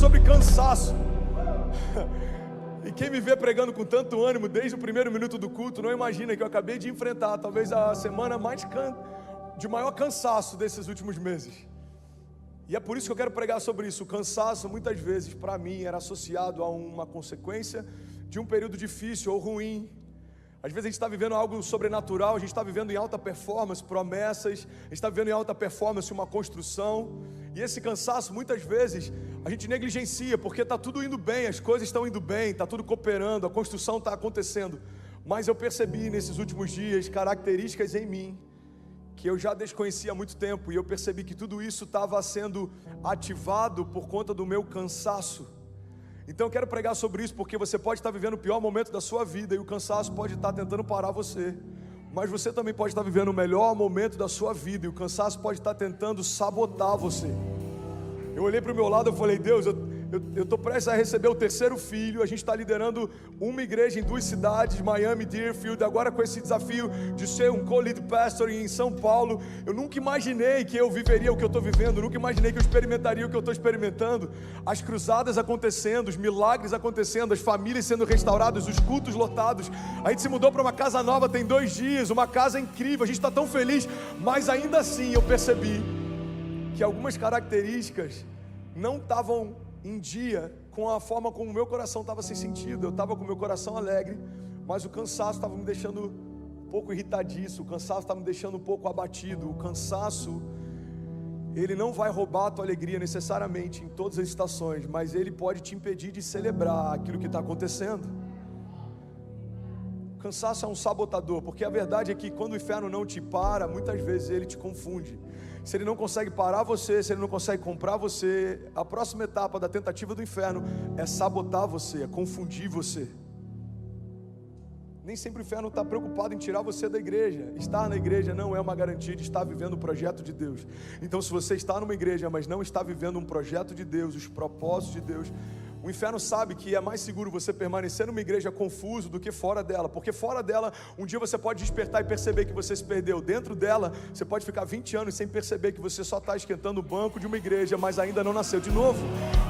sobre cansaço. E quem me vê pregando com tanto ânimo desde o primeiro minuto do culto, não imagina que eu acabei de enfrentar talvez a semana de maior cansaço desses últimos meses. E é por isso que eu quero pregar sobre isso. O cansaço, muitas vezes, para mim, era associado a uma consequência de um período difícil ou ruim. Às vezes a gente está vivendo algo sobrenatural, a gente está vivendo em alta performance, promessas, a gente está vivendo em alta performance uma construção, e esse cansaço muitas vezes a gente negligencia, porque está tudo indo bem, as coisas estão indo bem, está tudo cooperando, a construção está acontecendo, mas eu percebi nesses últimos dias características em mim, que eu já desconhecia há muito tempo, e eu percebi que tudo isso estava sendo ativado por conta do meu cansaço. Então eu quero pregar sobre isso, porque você pode estar vivendo o pior momento da sua vida, e o cansaço pode estar tentando parar você, mas você também pode estar vivendo o melhor momento da sua vida, e o cansaço pode estar tentando sabotar você. Eu olhei para o meu lado e falei: Deus, eu estou prestes a receber o terceiro filho, a gente está liderando uma igreja em 2 cidades, Miami, Deerfield, agora com esse desafio de ser um co-lead pastor em São Paulo. Eu nunca imaginei que eu viveria o que eu estou vivendo, eu nunca imaginei que eu experimentaria o que eu estou experimentando, as cruzadas acontecendo, os milagres acontecendo, as famílias sendo restauradas, os cultos lotados. A gente se mudou para uma casa nova tem 2 dias, uma casa incrível, a gente está tão feliz, mas ainda assim eu percebi que algumas características não estavam em dia com a forma como o meu coração estava sem sentido. Eu estava com o meu coração alegre, mas o cansaço estava me deixando um pouco irritadiço, o cansaço estava me deixando um pouco abatido. O cansaço, ele não vai roubar a tua alegria necessariamente em todas as estações, mas ele pode te impedir de celebrar aquilo que está acontecendo. O cansaço é um sabotador, porque a verdade é que quando o inferno não te para, muitas vezes ele te confunde. Se ele não consegue parar você, se ele não consegue comprar você, a próxima etapa da tentativa do inferno é sabotar você, é confundir você. Nem sempre o inferno está preocupado em tirar você da igreja. Estar na igreja não é uma garantia de estar vivendo o projeto de Deus. Então, se você está numa igreja, mas não está vivendo um projeto de Deus, os propósitos de Deus, o inferno sabe que é mais seguro você permanecer numa igreja confuso do que fora dela, porque fora dela, um dia você pode despertar e perceber que você se perdeu. Dentro dela, você pode ficar 20 anos sem perceber que você só está esquentando o banco de uma igreja, mas ainda não nasceu de novo.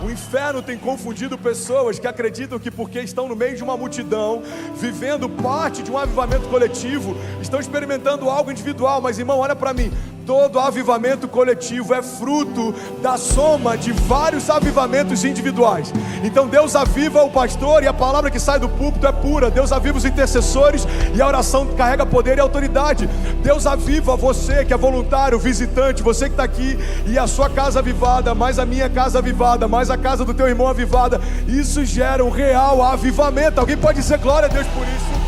O inferno tem confundido pessoas que acreditam que porque estão no meio de uma multidão, vivendo parte de um avivamento coletivo, estão experimentando algo individual. Mas irmão, olha para mim, todo avivamento coletivo é fruto da soma de vários avivamentos individuais. Então Deus aviva o pastor e a palavra que sai do púlpito é pura. Deus aviva os intercessores e a oração carrega poder e autoridade. Deus aviva você que é voluntário, visitante, você que está aqui e a sua casa avivada, mais a minha casa avivada, mais a casa do teu irmão avivada. Isso gera um real avivamento. Alguém pode dizer glória a Deus por isso?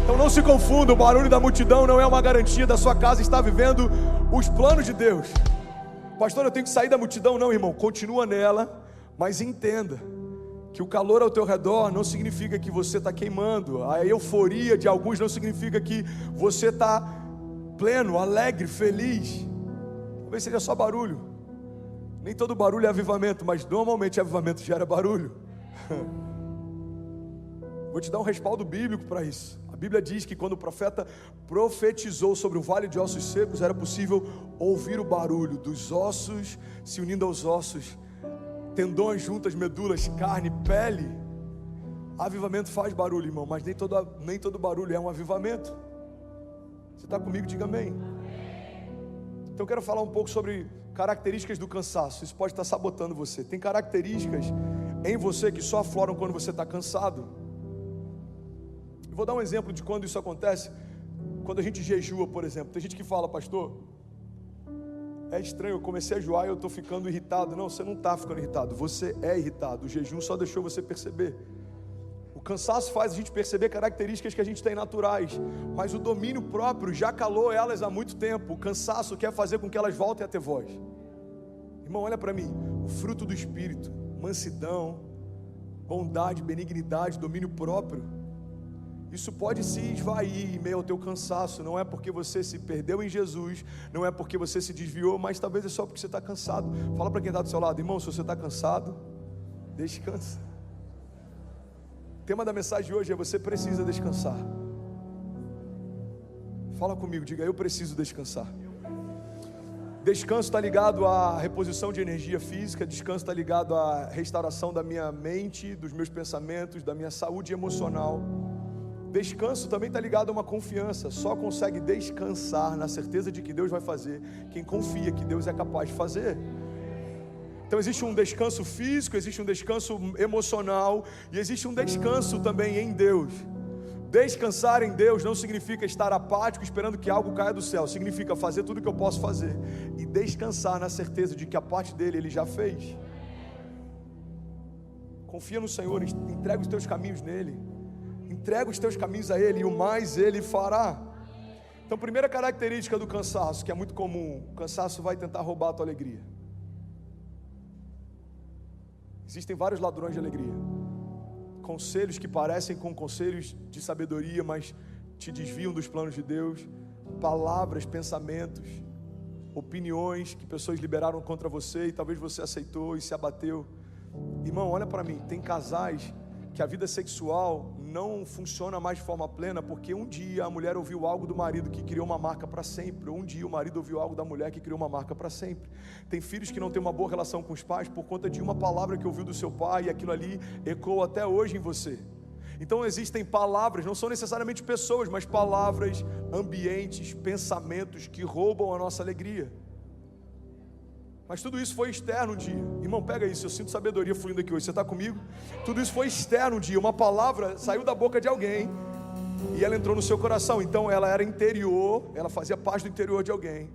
Então não se confunda, o barulho da multidão não é uma garantia da sua casa estar vivendo os planos de Deus. Pastor, eu tenho que sair da multidão. Não, irmão, continua nela, mas entenda que o calor ao teu redor não significa que você está queimando. A euforia de alguns não significa que você está pleno, alegre, feliz. Talvez seja só barulho. Nem todo barulho é avivamento, mas normalmente avivamento gera barulho. Vou te dar um respaldo bíblico para isso. A Bíblia diz que quando o profeta profetizou sobre o vale de ossos secos, era possível ouvir o barulho dos ossos se unindo aos ossos, tendões juntas, medulas, carne, pele. Avivamento faz barulho, irmão, mas nem todo barulho é um avivamento. Você está comigo? Diga amém. Então eu quero falar um pouco sobre características do cansaço. Isso pode estar sabotando você. Tem características em você que só afloram quando você está cansado. Vou dar um exemplo de quando isso acontece. Quando a gente jejua, por exemplo. Tem gente que fala: pastor, é estranho, eu comecei a jejuar e eu estou ficando irritado. Não, você não está ficando irritado, você é irritado. O jejum só deixou você perceber. O cansaço faz a gente perceber características que a gente tem naturais, mas o domínio próprio já calou elas há muito tempo. O cansaço quer fazer com que elas voltem a ter voz. Irmão, olha para mim. O fruto do Espírito, mansidão, bondade, benignidade, domínio próprio, isso pode se esvair em meio ao teu cansaço. Não é porque você se perdeu em Jesus, não é porque você se desviou, mas talvez é só porque você está cansado. Fala para quem está do seu lado: irmão, se você está cansado, descansa. O tema da mensagem de hoje é: você precisa descansar. Fala comigo, diga: eu preciso descansar. Descanso está ligado à reposição de energia física, descanso está ligado à restauração da minha mente, dos meus pensamentos, da minha saúde emocional. Descanso também está ligado a uma confiança. Só consegue descansar na certeza de que Deus vai fazer quem confia que Deus é capaz de fazer. Então existe um descanso físico, existe um descanso emocional e existe um descanso também em Deus. Descansar em Deus não significa estar apático esperando que algo caia do céu. Significa fazer tudo o que eu posso fazer e descansar na certeza de que a parte dele Ele já fez. Confia no Senhor, entrega os teus caminhos nele. Entrega os teus caminhos a Ele e o mais Ele fará. Então, primeira característica do cansaço, que é muito comum: o cansaço vai tentar roubar a tua alegria. Existem vários ladrões de alegria. Conselhos que parecem com conselhos de sabedoria, mas te desviam dos planos de Deus. Palavras, pensamentos, opiniões que pessoas liberaram contra você e talvez você aceitou e se abateu. Irmão, olha para mim, tem casais que a vida sexual não funciona mais de forma plena porque um dia a mulher ouviu algo do marido que criou uma marca para sempre, ou um dia o marido ouviu algo da mulher que criou uma marca para sempre. Tem filhos que não têm uma boa relação com os pais por conta de uma palavra que ouviu do seu pai e aquilo ali ecoa até hoje em você. Então existem palavras, não são necessariamente pessoas, mas palavras, ambientes, pensamentos que roubam a nossa alegria. Mas tudo isso foi externo um dia. Irmão, pega isso, eu sinto sabedoria fluindo aqui hoje. Você está comigo? Tudo isso foi externo um dia. Uma palavra saiu da boca de alguém e ela entrou no seu coração. Então ela era interior, ela fazia parte do interior de alguém.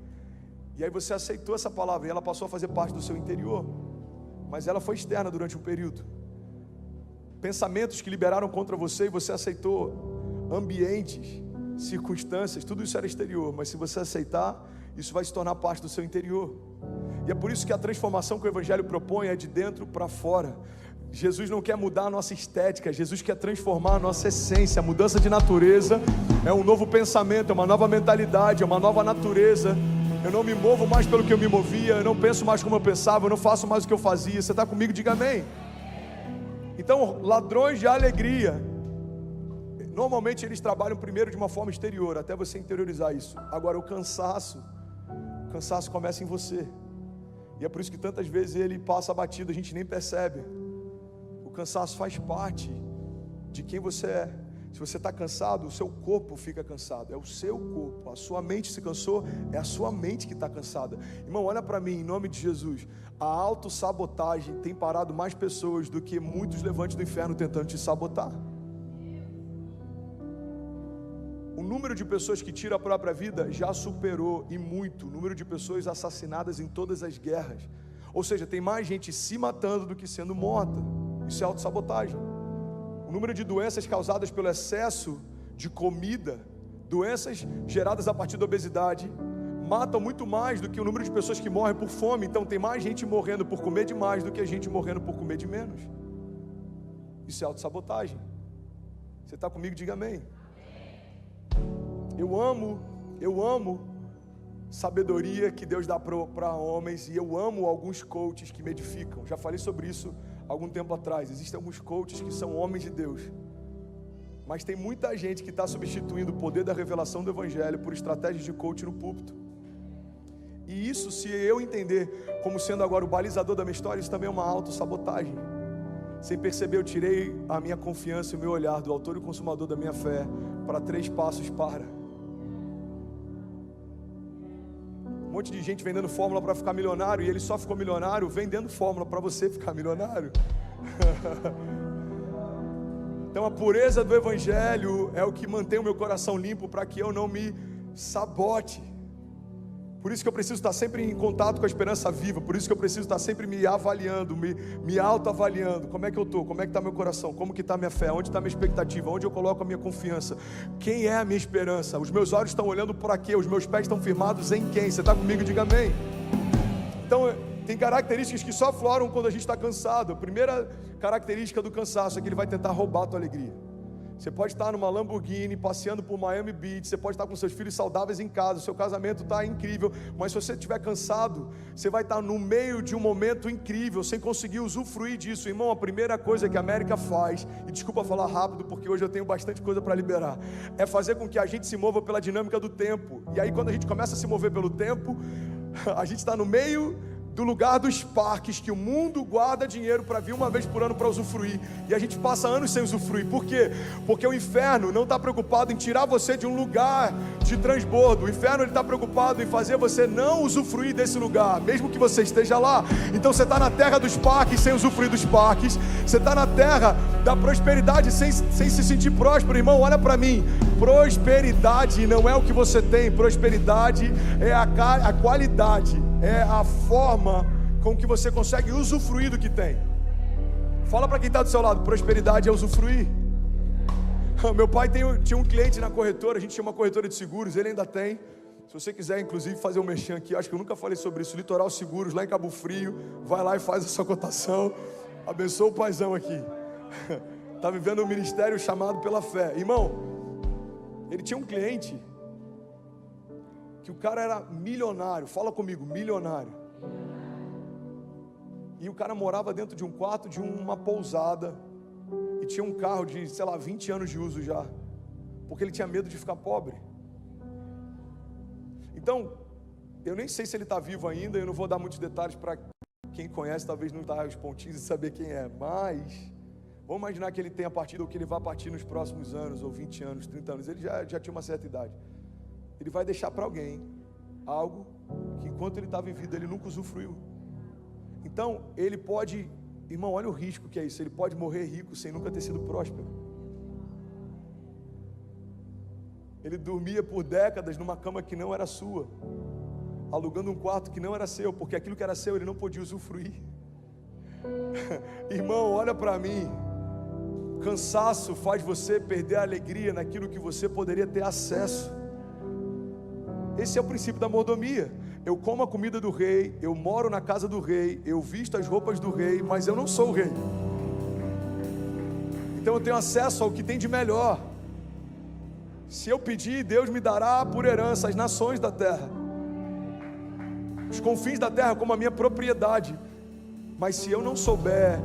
E aí você aceitou essa palavra e ela passou a fazer parte do seu interior. Mas ela foi externa durante um período. Pensamentos que liberaram contra você e você aceitou. Ambientes, circunstâncias, tudo isso era exterior. Mas se você aceitar, isso vai se tornar parte do seu interior. E é por isso que a transformação que o Evangelho propõe é de dentro para fora. Jesus não quer mudar a nossa estética, Jesus quer transformar a nossa essência. A mudança de natureza é um novo pensamento, é uma nova mentalidade, é uma nova natureza. Eu não me movo mais pelo que eu me movia, eu não penso mais como eu pensava, eu não faço mais o que eu fazia. Você está comigo? Diga amém. Então, ladrões de alegria, normalmente eles trabalham primeiro de uma forma exterior, até você interiorizar isso. Agora o cansaço começa em você. E é por isso que tantas vezes ele passa batido, a gente nem percebe. O cansaço faz parte de quem você é. Se você está cansado, o seu corpo fica cansado. É o seu corpo. A sua mente se cansou, é a sua mente que está cansada. Irmão, olha para mim, em nome de Jesus. A autossabotagem tem parado mais pessoas do que muitos levantes do inferno tentando te sabotar. O número de pessoas que tiram a própria vida já superou e muito o número de pessoas assassinadas em todas as guerras. Ou seja, tem mais gente se matando do que sendo morta. Isso é autossabotagem. O número de doenças causadas pelo excesso de comida, doenças geradas a partir da obesidade, matam muito mais do que o número de pessoas que morrem por fome. Então tem mais gente morrendo por comer demais do que a gente morrendo por comer de menos. Isso é autossabotagem. Você está comigo? Diga amém. Eu amo sabedoria que Deus dá para homens, e eu amo alguns coaches que me edificam. Já falei sobre isso algum tempo atrás. Existem alguns coaches que são homens de Deus, mas tem muita gente que está substituindo o poder da revelação do Evangelho por estratégias de coach no púlpito. E isso, se eu entender como sendo agora o balizador da minha história, isso também é uma autossabotagem. Sem perceber, eu tirei a minha confiança e o meu olhar do autor e consumador da minha fé para 3 passos para. Um monte de gente vendendo fórmula para ficar milionário, e ele só ficou milionário vendendo fórmula para você ficar milionário. Então a pureza do Evangelho é o que mantém o meu coração limpo para que eu não me sabote. Por isso que eu preciso estar sempre em contato com a esperança viva. Por isso que eu preciso estar sempre me avaliando, me autoavaliando. Como é que eu estou? Como é que está meu coração? Como que está minha fé? Onde está a minha expectativa? Onde eu coloco a minha confiança? Quem é a minha esperança? Os meus olhos estão olhando para quê? Os meus pés estão firmados em quem? Você está comigo? Diga amém. Então tem características que só afloram quando a gente está cansado. A primeira característica do cansaço é que ele vai tentar roubar a tua alegria. Você pode estar numa Lamborghini, passeando por Miami Beach, você pode estar com seus filhos saudáveis em casa, o seu casamento está incrível, mas se você estiver cansado, você vai estar no meio de um momento incrível, sem conseguir usufruir disso. Irmão, a primeira coisa que a América faz, e desculpa falar rápido, porque hoje eu tenho bastante coisa para liberar, é fazer com que a gente se mova pela dinâmica do tempo. E aí quando a gente começa a se mover pelo tempo, A gente está no meio do lugar dos parques que o mundo guarda dinheiro para vir uma vez por ano para usufruir, e a gente passa anos sem usufruir. Por quê? Porque o inferno não está preocupado em tirar você de um lugar de transbordo. O inferno está preocupado em fazer você não usufruir desse lugar, mesmo que você esteja lá. Então você está na terra dos parques sem usufruir dos parques, você está na terra da prosperidade sem se sentir próspero. Irmão, olha para mim, prosperidade não é o que você tem, prosperidade é a qualidade, é a forma com que você consegue usufruir do que tem. Fala para quem está do seu lado, prosperidade é usufruir. Meu pai tinha um cliente na corretora, a gente tinha uma corretora de seguros, ele ainda tem. Se você quiser, inclusive, fazer um merchan aqui, acho que eu nunca falei sobre isso, Litoral Seguros, lá em Cabo Frio, vai lá e faz a sua cotação, abençoa o paizão aqui. Está vivendo um ministério chamado pela fé. Irmão, ele tinha um cliente que o cara era milionário, fala comigo, milionário. E o cara morava dentro de um quarto de uma pousada e tinha um carro de, 20 anos de uso já, porque ele tinha medo de ficar pobre. Então, eu nem sei se ele está vivo ainda, eu não vou dar muitos detalhes para quem conhece, talvez não está os pontinhos de saber quem é, mas vamos imaginar que ele tenha partido ou que ele vá partir nos próximos anos, ou 20 anos, 30 anos, ele já tinha uma certa idade. Ele vai deixar para alguém algo que enquanto ele estava em vida ele nunca usufruiu. Então ele pode, irmão, olha o risco que é isso, ele pode morrer rico sem nunca ter sido próspero. Ele dormia por décadas numa cama que não era sua, alugando um quarto que não era seu, porque aquilo que era seu ele não podia usufruir. Irmão, olha para mim, cansaço faz você perder a alegria naquilo que você poderia ter acesso. Esse é o princípio da mordomia. Eu como a comida do rei, eu moro na casa do rei, eu visto as roupas do rei, mas eu não sou o rei. Então eu tenho acesso ao que tem de melhor. Se eu pedir, Deus me dará por herança as nações da terra, os confins da terra como a minha propriedade. Mas se eu não souber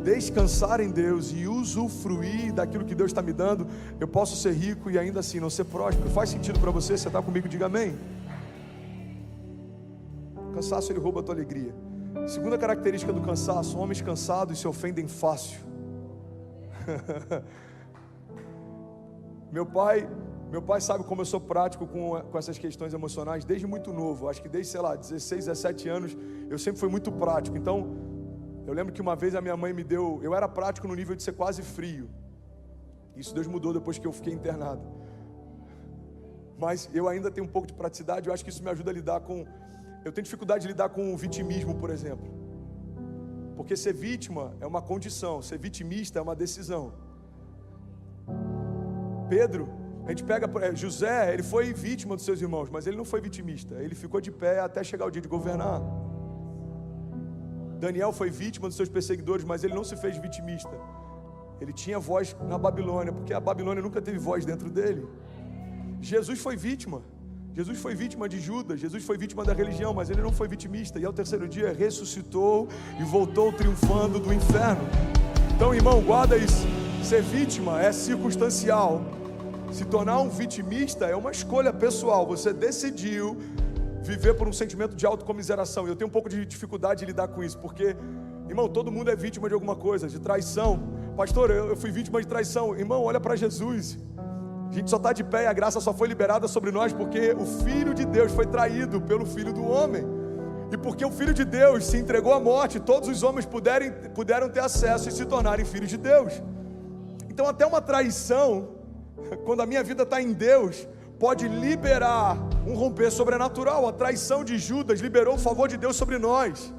descansar em Deus e usufruir daquilo que Deus está me dando, eu posso ser rico e ainda assim não ser próspero. Faz sentido para você? Você está comigo? Diga amém. O cansaço, ele rouba a tua alegria. Segunda característica do cansaço: homens cansados se ofendem fácil. Meu pai sabe como eu sou prático com essas questões emocionais desde muito novo. Acho que desde, 16, 17 anos eu sempre fui muito prático. Então eu lembro que uma vez a minha mãe me deu, eu era prático no nível de ser quase frio. Isso Deus mudou depois que eu fiquei internado. Mas eu ainda tenho um pouco de praticidade, eu acho que isso me ajuda a lidar com... Eu tenho dificuldade de lidar com o vitimismo, por exemplo. Porque ser vítima é uma condição, ser vitimista é uma decisão. Pedro, a gente pega... José, ele foi vítima dos seus irmãos, mas ele não foi vitimista. Ele ficou de pé até chegar o dia de governar. Daniel foi vítima dos seus perseguidores, mas ele não se fez vitimista. Ele tinha voz na Babilônia, porque a Babilônia nunca teve voz dentro dele. Jesus foi vítima. Jesus foi vítima de Judas, Jesus foi vítima da religião, mas ele não foi vitimista. E ao terceiro dia ressuscitou e voltou triunfando do inferno. Então, irmão, guarda isso. Ser vítima é circunstancial. Se tornar um vitimista é uma escolha pessoal. Você decidiu viver por um sentimento de autocomiseração. E eu tenho um pouco de dificuldade de lidar com isso, porque, irmão, todo mundo é vítima de alguma coisa, de traição. Pastor, eu fui vítima de traição. Irmão, olha para Jesus. A gente só está de pé e a graça só foi liberada sobre nós porque o Filho de Deus foi traído pelo Filho do homem. E porque o Filho de Deus se entregou à morte, todos os homens puderam ter acesso e se tornarem filhos de Deus. Então até uma traição, quando a minha vida está em Deus, pode liberar um romper sobrenatural. A traição de Judas liberou o favor de Deus sobre nós.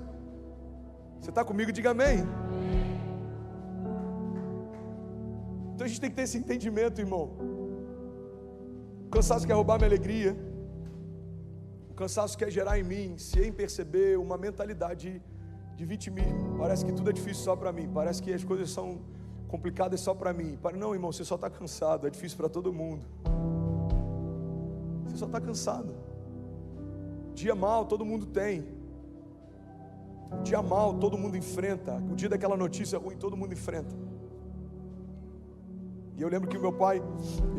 Você está comigo? Diga amém. Então a gente tem que ter esse entendimento, irmão. O cansaço quer roubar minha alegria. O cansaço quer gerar em mim, sem perceber, uma mentalidade de vitimismo. Parece que tudo é difícil só para mim. Parece que as coisas são complicadas só para mim. Não, irmão, você só está cansado. É difícil para todo mundo. Você só está cansado. Dia mal todo mundo tem. Dia mal todo mundo enfrenta. O dia daquela notícia ruim todo mundo enfrenta. E eu lembro que o meu pai,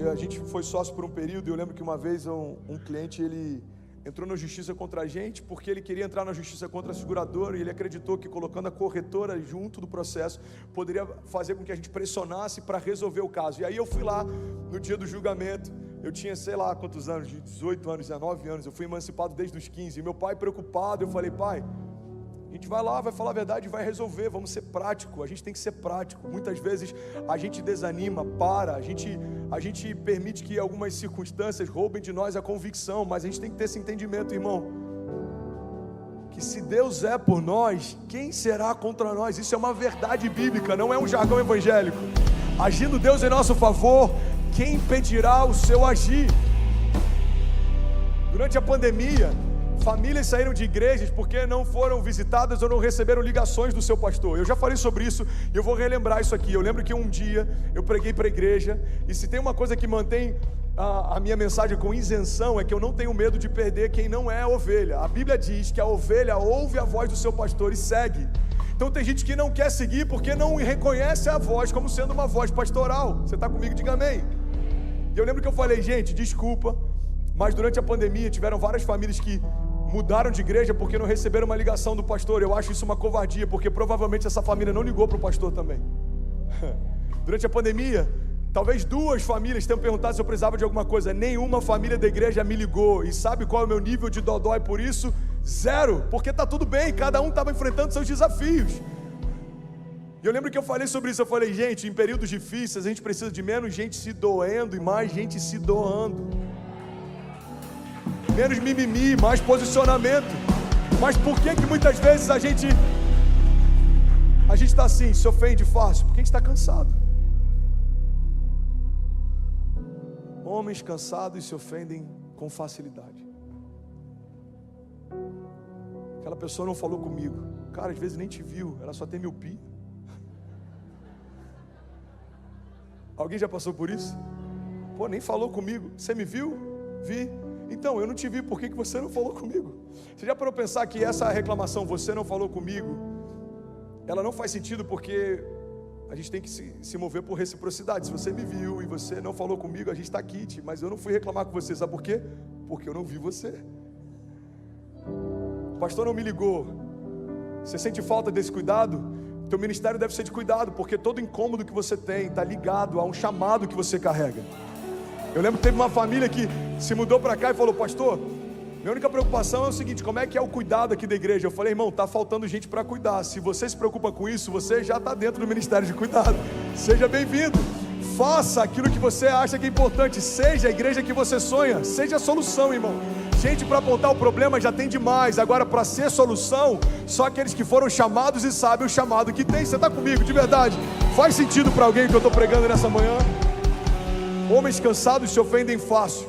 a gente foi sócio por um período, e eu lembro que uma vez um cliente, ele entrou na justiça contra a gente, porque ele queria entrar na justiça contra a seguradora, e ele acreditou que colocando a corretora junto do processo, poderia fazer com que a gente pressionasse para resolver o caso. E aí eu fui lá, no dia do julgamento, eu tinha sei lá quantos anos, de 18 anos, 19 anos, eu fui emancipado desde os 15, e meu pai preocupado, eu falei: pai, a gente vai lá, vai falar a verdade, vai resolver, vamos ser prático, a gente tem que ser prático. Muitas vezes a gente desanima, a gente permite que algumas circunstâncias roubem de nós a convicção, mas a gente tem que ter esse entendimento, irmão, que se Deus é por nós, quem será contra nós? Isso é uma verdade bíblica, não é um jargão evangélico. Agindo Deus em nosso favor, quem impedirá o seu agir? Durante a pandemia, famílias saíram de igrejas porque não foram visitadas ou não receberam ligações do seu pastor. Eu já falei sobre isso e eu vou relembrar isso aqui. Eu lembro que um dia eu preguei para a igreja, e se tem uma coisa que mantém a minha mensagem com isenção, é que eu não tenho medo de perder quem não é ovelha. A Bíblia diz que a ovelha ouve a voz do seu pastor e segue. Então tem gente que não quer seguir porque não reconhece a voz como sendo uma voz pastoral. Você está comigo? Diga amém. E eu lembro que eu falei: gente, desculpa, mas durante a pandemia tiveram várias famílias que mudaram de igreja porque não receberam uma ligação do pastor. Eu acho isso uma covardia, porque provavelmente essa família não ligou para o pastor também. Durante a pandemia, talvez 2 famílias tenham perguntado se eu precisava de alguma coisa. Nenhuma família da igreja me ligou. E sabe qual é o meu nível de dodói por isso? 0, porque está tudo bem, cada um estava enfrentando seus desafios. E eu lembro que eu falei sobre isso. Eu falei: gente, em períodos difíceis a gente precisa de menos gente se doendo e mais gente se doando. Menos mimimi, mais posicionamento. Mas por que muitas vezes a gente está assim, se ofende fácil? Porque a gente está cansado. Homens cansados se ofendem com facilidade. Aquela pessoa não falou comigo. Cara, às vezes nem te viu, ela só tem miopia. Alguém já passou por isso? Pô, nem falou comigo. Você me viu? Vi. Então, eu não te vi, por que você não falou comigo? Você já parou para pensar que essa reclamação, você não falou comigo, ela não faz sentido, porque a gente tem que se mover por reciprocidade. Se você me viu e você não falou comigo, a gente está aqui, mas eu não fui reclamar com você, sabe por quê? Porque eu não vi você. O pastor não me ligou. Você sente falta desse cuidado? Teu ministério deve ser de cuidado, porque todo incômodo que você tem está ligado a um chamado que você carrega. Eu lembro que teve uma família que se mudou para cá e falou: pastor, minha única preocupação é o seguinte, como é que é o cuidado aqui da igreja? Eu falei: irmão, está faltando gente para cuidar. Se você se preocupa com isso, você já está dentro do ministério de cuidado. Seja bem-vindo. Faça aquilo que você acha que é importante. Seja a igreja que você sonha. Seja a solução, irmão. Gente para apontar o problema já tem demais. Agora, para ser solução, só aqueles que foram chamados e sabem o chamado que tem. Você está comigo, de verdade? Faz sentido para alguém que eu estou pregando nessa manhã? Homens cansados se ofendem fácil.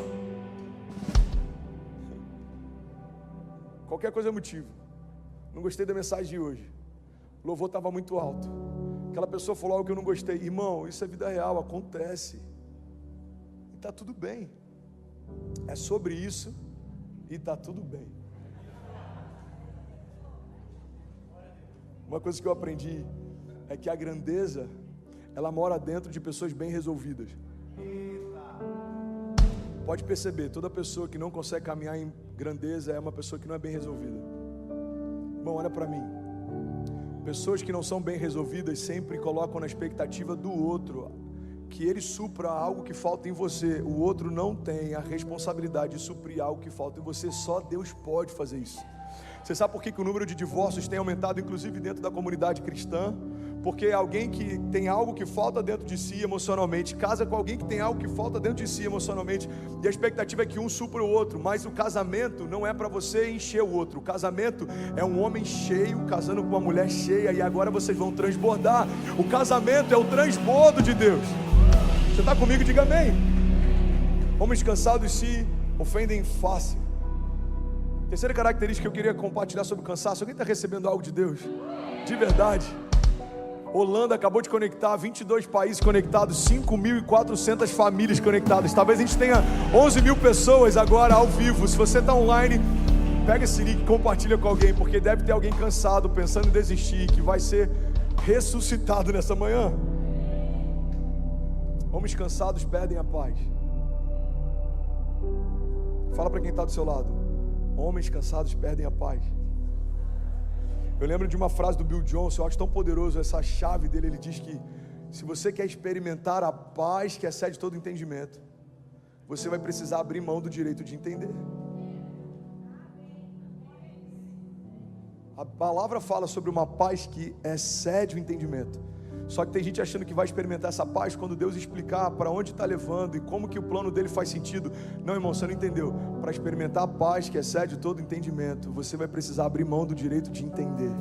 Qualquer coisa é motivo. Não gostei da mensagem de hoje. O louvor estava muito alto. Aquela pessoa falou algo que eu não gostei. Irmão, isso é vida real, acontece. E está tudo bem. É sobre isso e está tudo bem. Uma coisa que eu aprendi é que a grandeza, ela mora dentro de pessoas bem resolvidas. Pode perceber, toda pessoa que não consegue caminhar em grandeza é uma pessoa que não é bem resolvida. Bom, olha para mim. Pessoas que não são bem resolvidas sempre colocam na expectativa do outro que ele supra algo que falta em você. O outro não tem a responsabilidade de suprir algo que falta em você. Só Deus pode fazer isso. Você sabe por que o número de divórcios tem aumentado, inclusive dentro da comunidade cristã? Porque alguém que tem algo que falta dentro de si emocionalmente, casa com alguém que tem algo que falta dentro de si emocionalmente, e a expectativa é que um supra o outro. Mas o casamento não é para você encher o outro. O casamento é um homem cheio casando com uma mulher cheia, e agora vocês vão transbordar. O casamento é o transbordo de Deus. Você está comigo? Diga amém. Homens cansados se ofendem fácil. Terceira característica que eu queria compartilhar sobre o cansaço. Alguém está recebendo algo de Deus? De verdade. Holanda acabou de conectar 22 países conectados, 5.400 famílias conectadas. Talvez a gente tenha 11 mil pessoas agora ao vivo. Se você está online, pega esse link e compartilha com alguém, porque deve ter alguém cansado, pensando em desistir, que vai ser ressuscitado nessa manhã. Homens cansados perdem a paz. Fala para quem está do seu lado: Homens cansados perdem a paz. Eu lembro de uma frase do Bill Johnson, eu acho tão poderoso essa chave dele. Ele diz que se você quer experimentar a paz que excede todo entendimento, você vai precisar abrir mão do direito de entender. A palavra fala sobre uma paz que excede o entendimento. Só que tem gente achando que vai experimentar essa paz quando Deus explicar para onde está levando e como que o plano dele faz sentido. Não, irmão, você não entendeu. Para experimentar a paz que excede todo entendimento, você vai precisar abrir mão do direito de entender.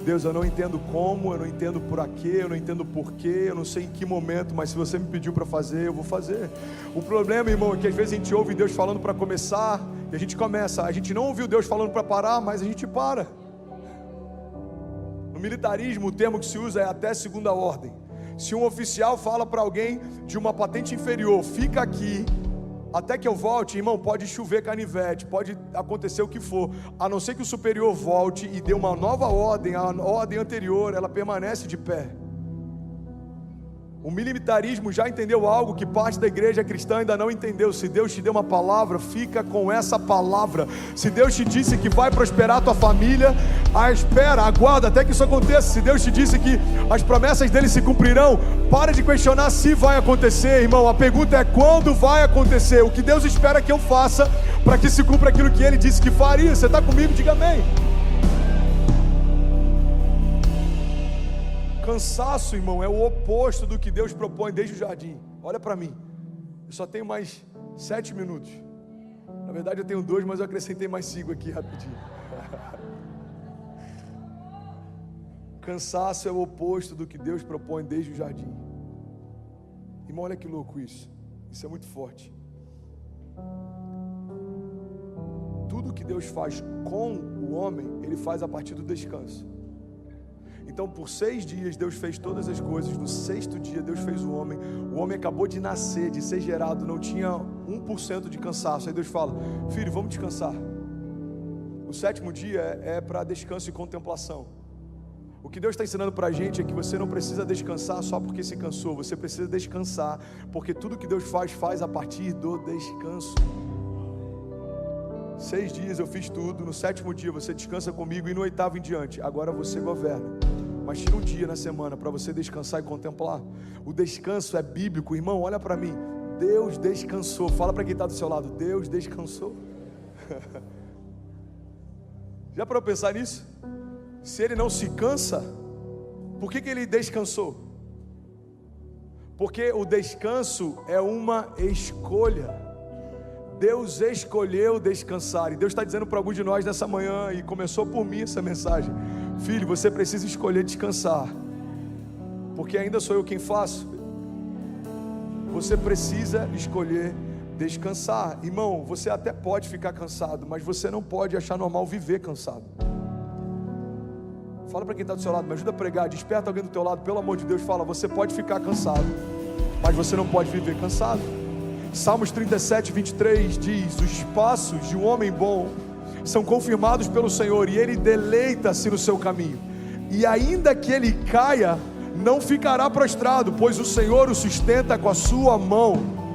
Deus, eu não entendo como, eu não entendo por quê, eu não entendo porquê, eu não sei em que momento, mas se você me pediu para fazer, eu vou fazer. O problema, irmão, é que às vezes a gente ouve Deus falando para começar e a gente começa. A gente não ouviu Deus falando para parar, mas a gente para. No militarismo, o termo que se usa é até segunda ordem. Se um oficial fala para alguém de uma patente inferior, fica aqui até que eu volte, irmão, pode chover canivete, pode acontecer o que for, a não ser que o superior volte e dê uma nova ordem, a ordem anterior, ela permanece de pé. O militarismo já entendeu algo que parte da igreja cristã ainda não entendeu. Se Deus te deu uma palavra, fica com essa palavra. Se Deus te disse que vai prosperar a tua família, espera, aguarda até que isso aconteça. Se Deus te disse que as promessas dele se cumprirão, para de questionar se vai acontecer, irmão. A pergunta é quando vai acontecer. O que Deus espera que eu faça para que se cumpra aquilo que ele disse que faria. Você está comigo? Diga amém. Cansaço, irmão, é o oposto do que Deus propõe desde o jardim. Olha para mim, eu só tenho mais 7 minutos. Na verdade eu tenho 2, mas eu acrescentei mais 5 aqui rapidinho. Cansaço é o oposto do que Deus propõe desde o jardim. Irmão, olha que louco isso. Isso é muito forte. Tudo que Deus faz com o homem, Ele faz a partir do descanso. Então por 6 dias Deus fez todas as coisas. No 6º dia Deus fez o homem. O homem acabou de nascer, de ser gerado, não tinha 1% de cansaço. Aí Deus fala: filho, vamos descansar. O 7º dia é para descanso e contemplação. O que Deus está ensinando para a gente é que você não precisa descansar só porque se cansou. Você precisa descansar porque tudo que Deus faz a partir do descanso. 6 dias eu fiz tudo. No 7º dia você descansa comigo, e no 8º em diante agora você governa. Mas tira um dia na semana para você descansar e contemplar. O descanso é bíblico, irmão. Olha para mim, Deus descansou. Fala para quem está do seu lado: Deus descansou. Já parou para pensar nisso? Se Ele não se cansa, por que Ele descansou? Porque o descanso é uma escolha. Deus escolheu descansar. E Deus está dizendo para alguns de nós nessa manhã, e começou por mim essa mensagem: filho, você precisa escolher descansar, porque ainda sou eu quem faço. Você precisa escolher descansar. Irmão, você até pode ficar cansado, mas você não pode achar normal viver cansado. Fala para quem está do seu lado, me ajuda a pregar, desperta alguém do teu lado, pelo amor de Deus. Fala: você pode ficar cansado, mas você não pode viver cansado. Salmos 37, 23 diz: os passos de um homem bom são confirmados pelo Senhor, e ele deleita-se no seu caminho, e ainda que ele caia, não ficará prostrado, pois o Senhor o sustenta com a sua mão.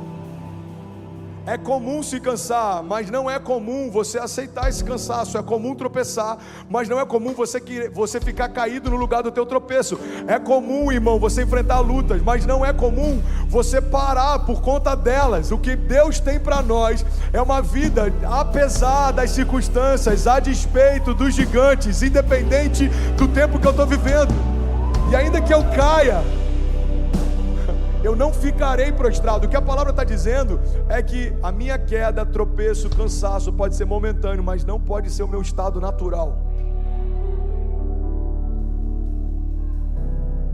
É comum se cansar, mas não é comum você aceitar esse cansaço. É comum tropeçar, mas não é comum você ficar caído no lugar do teu tropeço. É comum, irmão, você enfrentar lutas, mas não é comum você parar por conta delas. O que Deus tem para nós é uma vida apesar das circunstâncias, a despeito dos gigantes, independente do tempo que eu estou vivendo. E ainda que eu caia, eu não ficarei prostrado. O que a palavra está dizendo é que a minha queda, tropeço, cansaço pode ser momentâneo, mas não pode ser o meu estado natural.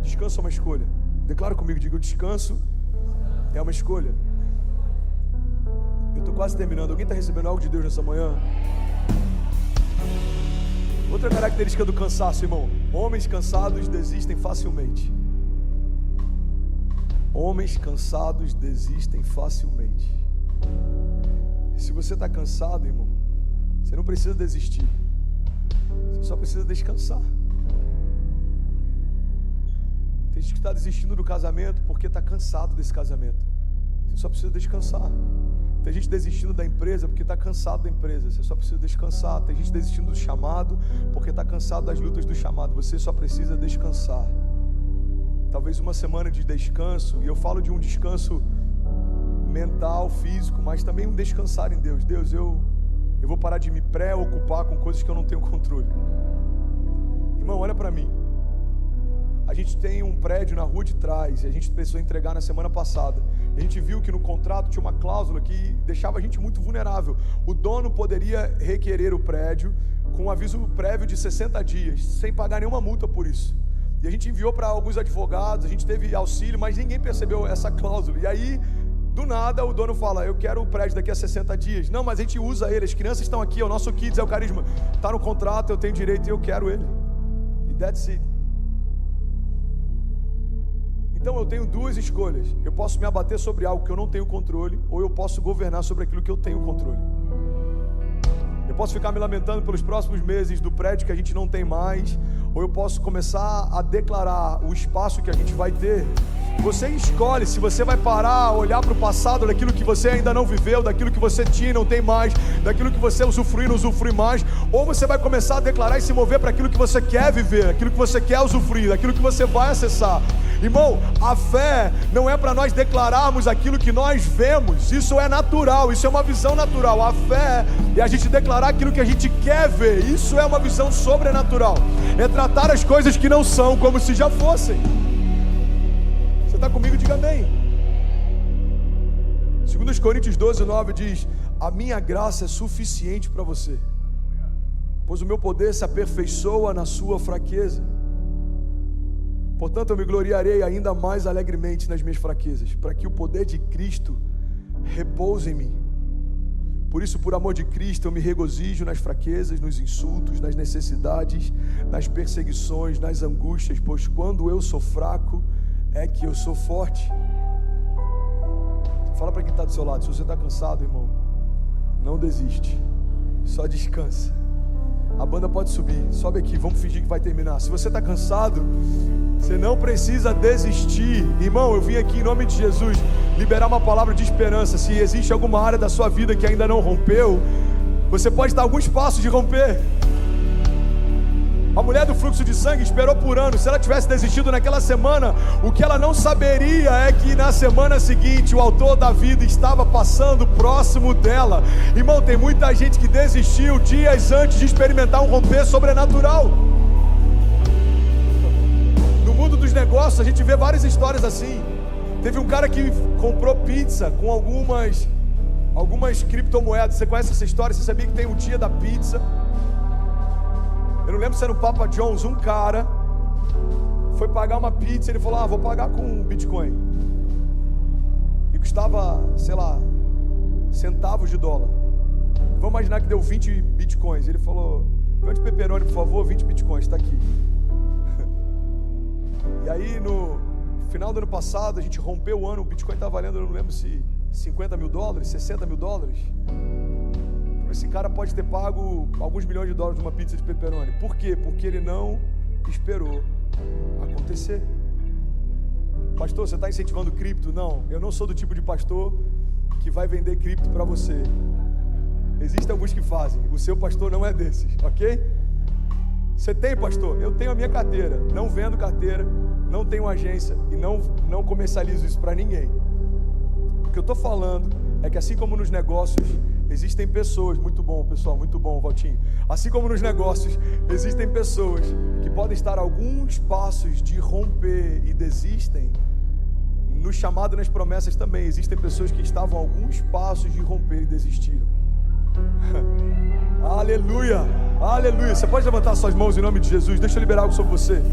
Descanso é uma escolha. Declara comigo, diga: o descanso é uma escolha. Eu estou quase terminando. Alguém está recebendo algo de Deus nessa manhã? Outra característica do cansaço, irmão: homens cansados desistem facilmente. Homens cansados desistem facilmente. Se você está cansado, irmão, você não precisa desistir. Você só precisa descansar. Tem gente que está desistindo do casamento porque está cansado desse casamento. Você só precisa descansar. Tem gente desistindo da empresa porque está cansado da empresa. Você só precisa descansar. Tem gente desistindo do chamado porque está cansado das lutas do chamado. Você só precisa descansar. Talvez uma semana de descanso, e eu falo de um descanso mental, físico, mas também um descansar em Deus. Deus, eu vou parar de me preocupar com coisas que eu não tenho controle. Irmão, olha para mim. A gente tem um prédio na rua de trás e a gente precisou entregar na semana passada. A gente viu que no contrato tinha uma cláusula que deixava a gente muito vulnerável. O dono poderia requerer o prédio com um aviso prévio de 60 dias, sem pagar nenhuma multa por isso. E a gente enviou para alguns advogados, a gente teve auxílio, mas ninguém percebeu essa cláusula. E aí, do nada, o dono fala, eu quero o prédio daqui a 60 dias. Não, mas a gente usa ele, as crianças estão aqui, o nosso Kids é o Carisma. Está no contrato, eu tenho direito e eu quero ele. E that's it. Então eu tenho duas escolhas. Eu posso me abater sobre algo que eu não tenho controle, ou eu posso governar sobre aquilo que eu tenho controle. Eu posso ficar me lamentando pelos próximos meses do prédio que a gente não tem mais, ou eu posso começar a declarar o espaço que a gente vai ter. Você escolhe se você vai parar, olhar para o passado, daquilo que você ainda não viveu, daquilo que você tinha e não tem mais, daquilo que você usufrui, não usufrui mais, ou você vai começar a declarar e se mover para aquilo que você quer viver, aquilo que você quer usufruir, aquilo que você vai acessar. Irmão, a fé não é para nós declararmos aquilo que nós vemos, isso é natural, isso é uma visão natural. A fé é a gente declarar aquilo que a gente quer ver, isso é uma visão sobrenatural, é tratar as coisas que não são como se já fossem. Você está comigo? Diga amém. 2 Coríntios 12:9 diz, a minha graça é suficiente para você, pois o meu poder se aperfeiçoa na sua fraqueza. Portanto, eu me gloriarei ainda mais alegremente nas minhas fraquezas, para que o poder de Cristo repouse em mim. Por isso, por amor de Cristo, eu me regozijo nas fraquezas, nos insultos, nas necessidades, nas perseguições, nas angústias, pois quando eu sou fraco, é que eu sou forte. Fala para quem está do seu lado, se você está cansado, irmão, não desiste, só descansa. A banda pode subir, sobe aqui, vamos fingir que vai terminar. Se você está cansado, você não precisa desistir. Irmão, eu vim aqui em nome de Jesus liberar uma palavra de esperança. Se existe alguma área da sua vida que ainda não rompeu, você pode estar a alguns passos de romper. A mulher do fluxo de sangue esperou por anos. Se ela tivesse desistido naquela semana, o que ela não saberia é que na semana seguinte o autor da vida estava passando próximo dela. Irmão, tem muita gente que desistiu dias antes de experimentar um romper sobrenatural. No mundo dos negócios a gente vê várias histórias assim. Teve um cara que comprou pizza com algumas criptomoedas. Você conhece essa história? Você sabia que tem o dia da pizza? Eu não lembro se era o Papa John's. Um cara foi pagar uma pizza. Ele falou, vou pagar com Bitcoin. E custava, sei lá, centavos de dólar. Vamos imaginar que deu 20 Bitcoins. Ele falou, quanto pepperoni, por favor, 20 Bitcoins, está aqui. E aí no final do ano passado, a gente rompeu o ano. O Bitcoin está valendo, eu não lembro se $50 mil, $60 mil. Esse cara pode ter pago alguns milhões de dólares numa pizza de pepperoni. Por quê? Porque ele não esperou acontecer. Pastor, você está incentivando cripto? Não, eu não sou do tipo de pastor que vai vender cripto para você. Existem alguns que fazem. O seu pastor não é desses, ok? Você tem, pastor? Eu tenho a minha carteira. Não vendo carteira, não tenho agência e não comercializo isso para ninguém. O que eu estou falando é que assim como nos negócios existem pessoas, muito bom pessoal, muito bom Valtinho, assim como nos negócios existem pessoas que podem estar a alguns passos de romper e desistem, no chamado e nas promessas também existem pessoas que estavam a alguns passos de romper e desistiram. Aleluia, aleluia. Você pode levantar suas mãos em nome de Jesus? Deixa eu liberar algo sobre você.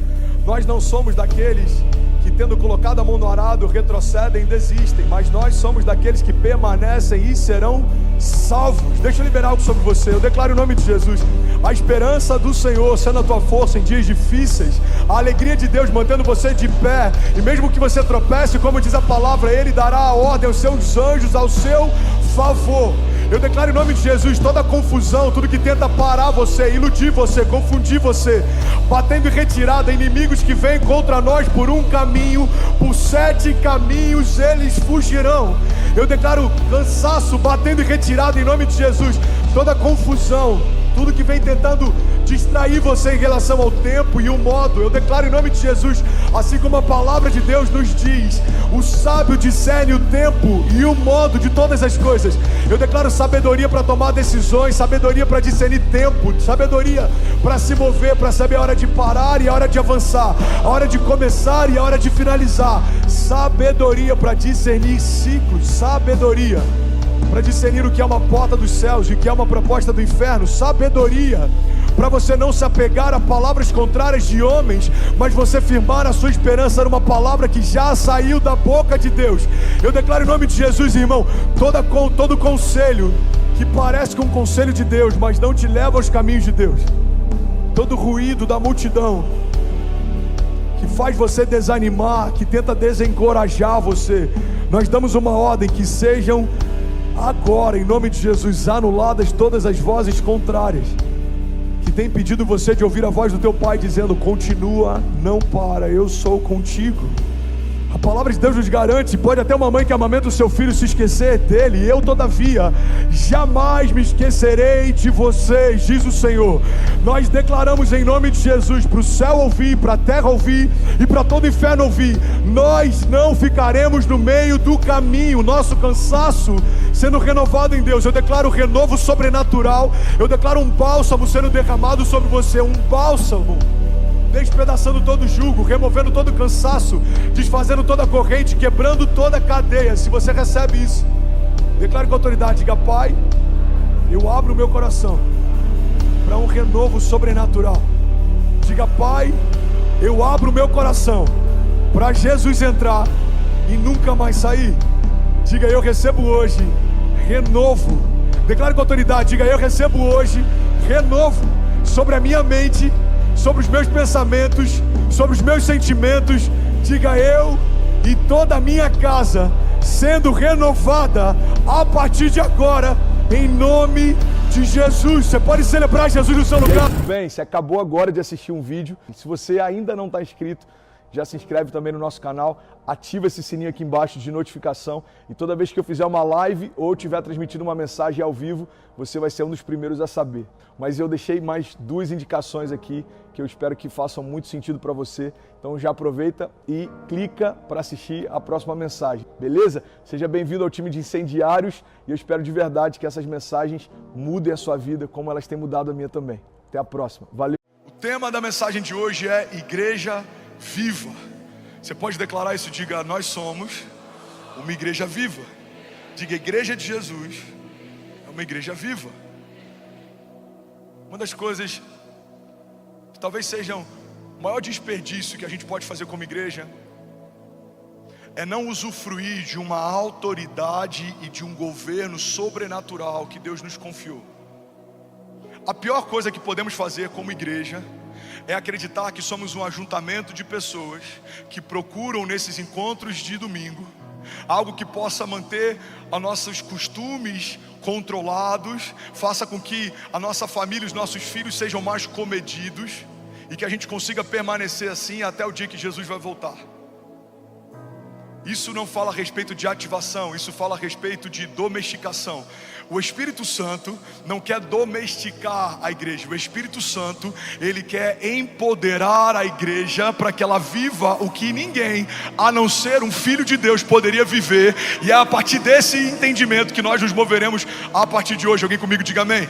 Nós não somos daqueles que, tendo colocado a mão no arado, retrocedem e desistem, mas nós somos daqueles que permanecem e serão salvos. Deixa eu liberar algo sobre você. Eu declaro em nome de Jesus a esperança do Senhor sendo a tua força em dias difíceis, a alegria de Deus mantendo você de pé, e mesmo que você tropece, como diz a palavra, Ele dará a ordem aos seus anjos ao seu favor. Eu declaro em nome de Jesus toda confusão, tudo que tenta parar você, iludir você, confundir você, batendo em retirada, inimigos que vêm contra nós por um caminho, por 7 caminhos eles fugirão. Eu declaro cansaço batendo em retirada em nome de Jesus, toda confusão, tudo que vem tentando distrair você em relação ao tempo e o modo. Eu declaro em nome de Jesus, assim como a palavra de Deus nos diz, o sábio discerne o tempo e o modo de todas as coisas. Eu declaro sabedoria para tomar decisões, sabedoria para discernir tempo, sabedoria para se mover, para saber a hora de parar e a hora de avançar, a hora de começar e a hora de finalizar. Sabedoria para discernir ciclos, sabedoria para discernir o que é uma porta dos céus e o que é uma proposta do inferno, sabedoria para você não se apegar a palavras contrárias de homens, mas você firmar a sua esperança numa palavra que já saiu da boca de Deus. Eu declaro em nome de Jesus, irmão, todo conselho que parece com um conselho de Deus, mas não te leva aos caminhos de Deus, todo ruído da multidão que faz você desanimar, que tenta desencorajar você, nós damos uma ordem que sejam agora, em nome de Jesus, anuladas todas as vozes contrárias que tem impedido você de ouvir a voz do teu Pai dizendo: continua, não para, eu sou contigo. A palavra de Deus nos garante, pode até uma mãe que amamenta o seu filho se esquecer dele, eu todavia jamais me esquecerei de vocês, diz o Senhor. Nós declaramos em nome de Jesus, para o céu ouvir, para a terra ouvir e para todo o inferno ouvir, nós não ficaremos no meio do caminho, nosso cansaço sendo renovado em Deus. Eu declaro renovo sobrenatural, eu declaro um bálsamo sendo derramado sobre você, um bálsamo despedaçando todo jugo, removendo todo cansaço, desfazendo toda corrente, quebrando toda cadeia. Se você recebe isso, declare com autoridade, diga: Pai, eu abro o meu coração para um renovo sobrenatural. Diga: Pai, eu abro o meu coração para Jesus entrar e nunca mais sair. Diga: eu recebo hoje renovo. Declare com autoridade, diga: eu recebo hoje renovo sobre a minha mente, sobre os meus pensamentos, sobre os meus sentimentos. Diga: eu e toda a minha casa sendo renovada a partir de agora, em nome de Jesus. Você pode celebrar Jesus no seu lugar. Bem, você acabou agora de assistir um vídeo. Se você ainda não está inscrito, já se inscreve também no nosso canal, ativa esse sininho aqui embaixo de notificação e toda vez que eu fizer uma live ou estiver transmitindo uma mensagem ao vivo, você vai ser um dos primeiros a saber. Mas eu deixei mais 2 indicações aqui que eu espero que façam muito sentido para você. Então já aproveita e clica para assistir a próxima mensagem, beleza? Seja bem-vindo ao time de incendiários e eu espero de verdade que essas mensagens mudem a sua vida como elas têm mudado a minha também. Até a próxima. Valeu! O tema da mensagem de hoje é Igreja Viva. Você pode declarar isso, diga: nós somos uma igreja viva. Diga: a igreja de Jesus é uma igreja viva. Uma das coisas que talvez sejam o maior desperdício que a gente pode fazer como igreja é não usufruir de uma autoridade e de um governo sobrenatural que Deus nos confiou. A pior coisa que podemos fazer como igreja é acreditar que somos um ajuntamento de pessoas que procuram nesses encontros de domingo algo que possa manter os nossos costumes controlados, faça com que a nossa família e os nossos filhos sejam mais comedidos e que a gente consiga permanecer assim até o dia que Jesus vai voltar. Isso não fala a respeito de ativação, isso fala a respeito de domesticação. O Espírito Santo não quer domesticar a igreja. O Espírito Santo, ele quer empoderar a igreja para que ela viva o que ninguém, a não ser um filho de Deus, poderia viver. E é a partir desse entendimento que nós nos moveremos a partir de hoje. Alguém comigo diga amém.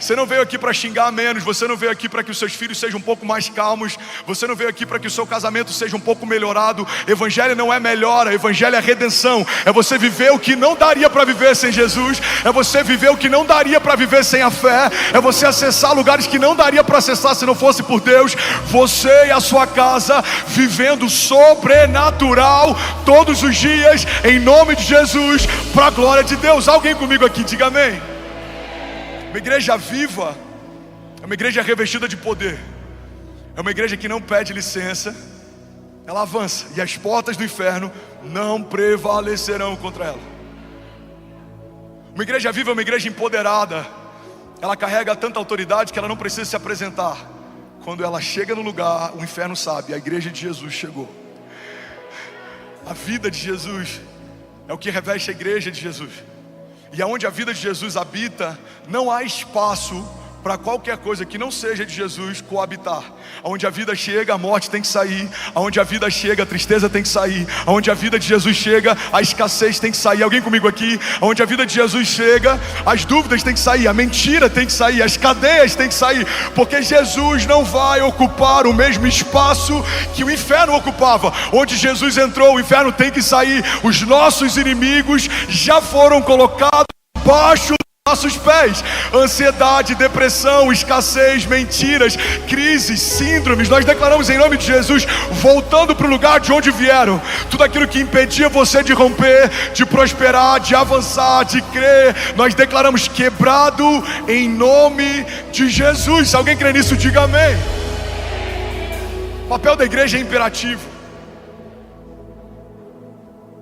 Você não veio aqui para xingar menos, você não veio aqui para que os seus filhos sejam um pouco mais calmos, você não veio aqui para que o seu casamento seja um pouco melhorado. Evangelho não é melhora, evangelho é redenção. É você viver o que não daria para viver sem Jesus, é você viver o que não daria para viver sem a fé, é você acessar lugares que não daria para acessar se não fosse por Deus. Você e a sua casa vivendo sobrenatural todos os dias, em nome de Jesus, para a glória de Deus. Alguém comigo aqui, diga amém. Uma igreja viva é uma igreja revestida de poder. É uma igreja que não pede licença, ela avança e as portas do inferno não prevalecerão contra ela. Uma igreja viva é uma igreja empoderada. Ela carrega tanta autoridade que ela não precisa se apresentar. Quando ela chega no lugar, o inferno sabe, a igreja de Jesus chegou. A vida de Jesus é o que reveste a igreja de Jesus. E aonde a vida de Jesus habita, não há espaço para qualquer coisa que não seja de Jesus coabitar. Aonde a vida chega, a morte tem que sair. Aonde a vida chega, a tristeza tem que sair. Aonde a vida de Jesus chega, a escassez tem que sair. Alguém comigo aqui? Aonde a vida de Jesus chega, as dúvidas tem que sair, a mentira tem que sair, as cadeias tem que sair. Porque Jesus não vai ocupar o mesmo espaço que o inferno ocupava. Onde Jesus entrou, o inferno tem que sair. Os nossos inimigos já foram colocados debaixo nossos pés. Ansiedade, depressão, escassez, mentiras, crises, síndromes, nós declaramos em nome de Jesus, voltando para o lugar de onde vieram. Tudo aquilo que impedia você de romper, de prosperar, de avançar, de crer, nós declaramos quebrado em nome de Jesus. Se alguém crê nisso, diga amém. O papel da igreja é imperativo.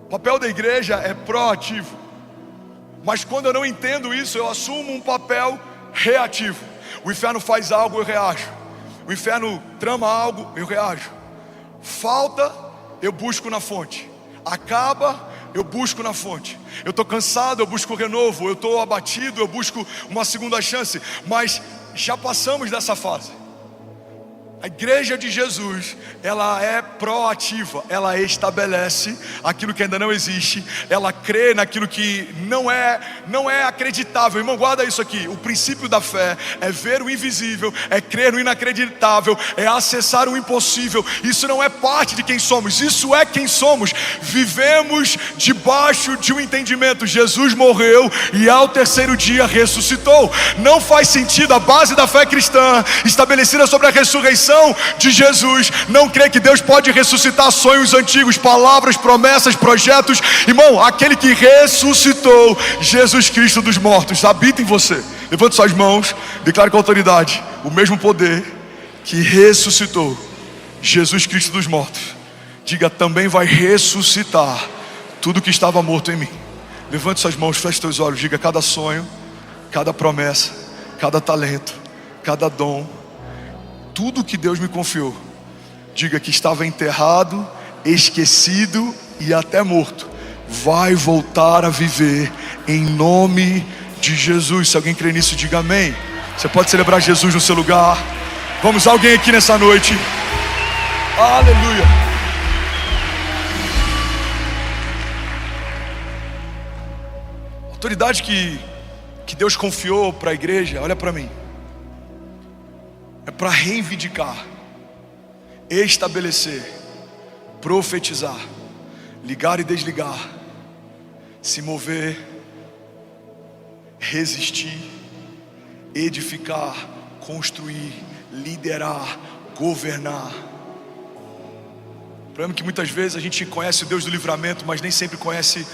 O papel da igreja é proativo. Mas quando eu não entendo isso, eu assumo um papel reativo. O inferno faz algo, eu reajo. O inferno trama algo, eu reajo. Falta, eu busco na fonte. Acaba, eu busco na fonte. Eu estou cansado, eu busco renovo. Eu estou abatido, eu busco uma segunda chance. Mas já passamos dessa fase. A igreja de Jesus, ela é proativa, ela estabelece aquilo que ainda não existe, ela crê naquilo que não é acreditável. Irmão, guarda isso aqui. O princípio da fé é ver o invisível, é crer no inacreditável, é acessar o impossível. Isso não é parte de quem somos, isso é quem somos. Vivemos debaixo de um entendimento. Jesus morreu e ao terceiro dia ressuscitou. Não faz sentido a base da fé cristã, estabelecida sobre a ressurreição de Jesus, não crê que Deus pode ressuscitar sonhos antigos, palavras, promessas, projetos. Irmão, aquele que ressuscitou Jesus Cristo dos mortos habita em você. Levante suas mãos, declare com autoridade: o mesmo poder que ressuscitou Jesus Cristo dos mortos, diga, também vai ressuscitar tudo que estava morto em mim. Levante suas mãos, feche seus olhos, diga: cada sonho, cada promessa, cada talento, cada dom, tudo que Deus me confiou, diga que estava enterrado, esquecido e até morto, vai voltar a viver em nome de Jesus. Se alguém crê nisso, diga amém. Você pode celebrar Jesus no seu lugar. Vamos, alguém aqui nessa noite. Aleluia. A autoridade que Deus confiou para a igreja, olha para mim, é para reivindicar, estabelecer, profetizar, ligar e desligar, se mover, resistir, edificar, construir, liderar, governar. O problema é que muitas vezes a gente conhece o Deus do livramento, mas nem sempre conhece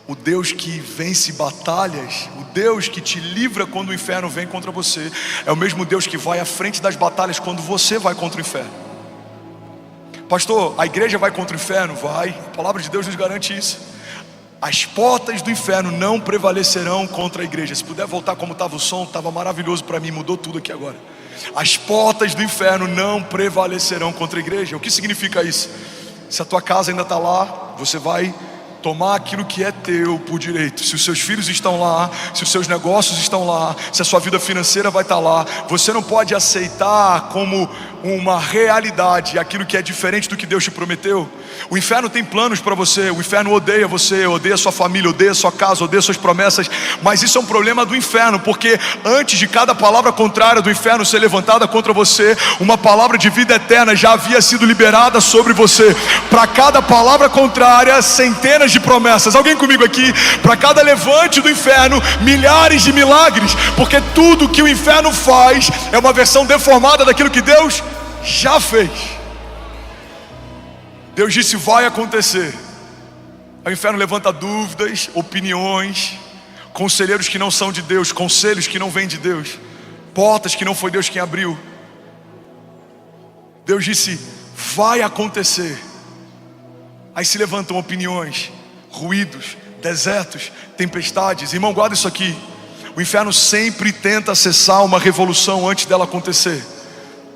o Deus que vence batalhas. O Deus que te livra quando o inferno vem contra você é o mesmo Deus que vai à frente das batalhas quando você vai contra o inferno. Pastor, a igreja vai contra o inferno? Vai. A palavra de Deus nos garante isso. As portas do inferno não prevalecerão contra a igreja. Se puder voltar como estava o som, estava maravilhoso para mim, mudou tudo aqui agora. As portas do inferno não prevalecerão contra a igreja. O que significa isso? Se a tua casa ainda está lá, você vai tomar aquilo que é teu por direito. Se os seus filhos estão lá, se os seus negócios estão lá, se a sua vida financeira vai estar lá, você não pode aceitar como uma realidade aquilo que é diferente do que Deus te prometeu. O inferno tem planos para você. O inferno odeia você, odeia sua família, odeia sua casa, odeia suas promessas. Mas isso é um problema do inferno, porque antes de cada palavra contrária do inferno ser levantada contra você, uma palavra de vida eterna já havia sido liberada sobre você. Para cada palavra contrária, centenas de promessas. Alguém comigo aqui? Para cada levante do inferno, milhares de milagres, porque tudo que o inferno faz é uma versão deformada daquilo que Deus já fez. Deus disse: vai acontecer. O inferno levanta dúvidas, opiniões, conselheiros que não são de Deus, conselhos que não vêm de Deus, portas que não foi Deus quem abriu. Deus disse: vai acontecer. Aí se levantam opiniões, ruídos, desertos, tempestades. Irmão, guarda isso aqui. O inferno sempre tenta acessar uma revolução antes dela acontecer.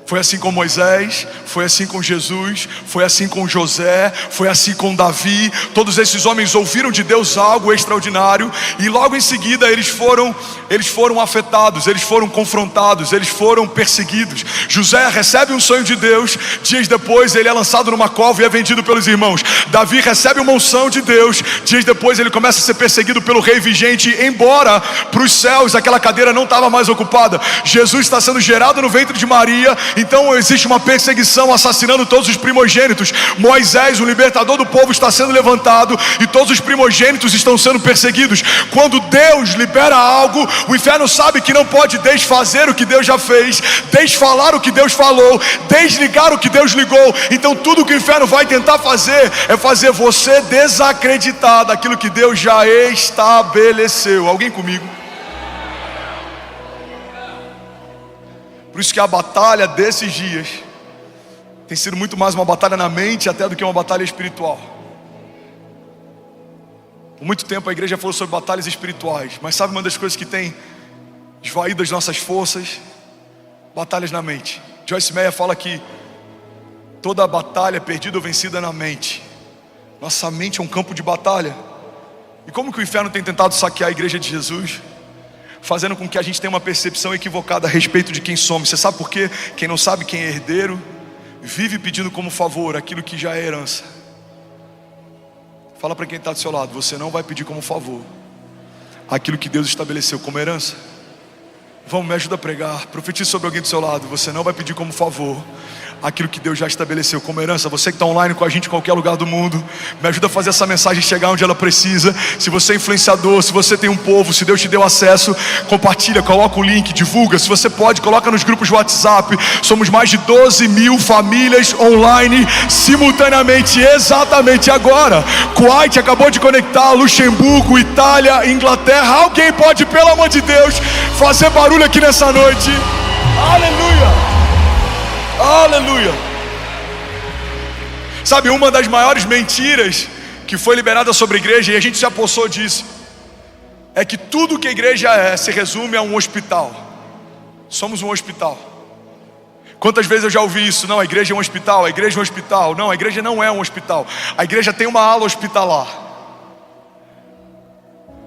Foi assim com Moisés, foi assim com Jesus, foi assim com José, foi assim com Davi. Todos esses homens ouviram de Deus algo extraordinário e logo em seguida eles foram afetados, eles foram confrontados, eles foram perseguidos. José recebe um sonho de Deus, dias depois ele é lançado numa cova e é vendido pelos irmãos. Davi recebe uma unção de Deus, dias depois ele começa a ser perseguido pelo rei vigente, embora para os céus aquela cadeira não estava mais ocupada. Jesus está sendo gerado no ventre de Maria. Então existe uma perseguição assassinando todos os primogênitos. Moisés, o libertador do povo, está sendo levantado e todos os primogênitos estão sendo perseguidos. Quando Deus libera algo, o inferno sabe que não pode desfazer o que Deus já fez, desfalar o que Deus falou, desligar o que Deus ligou. Então tudo que o inferno vai tentar fazer é fazer você desacreditar daquilo que Deus já estabeleceu. Alguém comigo? Por isso que a batalha desses dias tem sido muito mais uma batalha na mente até do que uma batalha espiritual. Por muito tempo a igreja falou sobre batalhas espirituais, mas sabe uma das coisas que tem esvaído as nossas forças? Batalhas na mente. Joyce Meyer fala que toda batalha é perdida ou vencida na mente. Nossa mente é um campo de batalha. E como que o inferno tem tentado saquear a igreja de Jesus? Fazendo com que a gente tenha uma percepção equivocada a respeito de quem somos. Você sabe por quê? Quem não sabe quem é herdeiro vive pedindo como favor aquilo que já é herança. Fala para quem está do seu lado: você não vai pedir como favor aquilo que Deus estabeleceu como herança. Vamos, me ajuda a pregar. Profetize sobre alguém do seu lado: você não vai pedir como favor aquilo que Deus já estabeleceu como herança. Você que está online com a gente em qualquer lugar do mundo, me ajuda a fazer essa mensagem chegar onde ela precisa. Se você é influenciador, se você tem um povo, se Deus te deu acesso, compartilha, coloca o link, divulga. Se você pode, coloca nos grupos de WhatsApp. Somos mais de 12 mil famílias online simultaneamente, exatamente agora. Kuwait acabou de conectar, Luxemburgo, Itália, Inglaterra. Alguém pode, pelo amor de Deus, fazer barulho aqui nessa noite? Aleluia! Aleluia! Sabe, uma das maiores mentiras que foi liberada sobre a igreja, e a gente se apossou disso, é que tudo que a igreja é se resume a um hospital. Somos um hospital. Quantas vezes eu já ouvi isso? Não, a igreja é um hospital, a igreja é um hospital. Não, a igreja não é um hospital. A igreja tem uma ala hospitalar.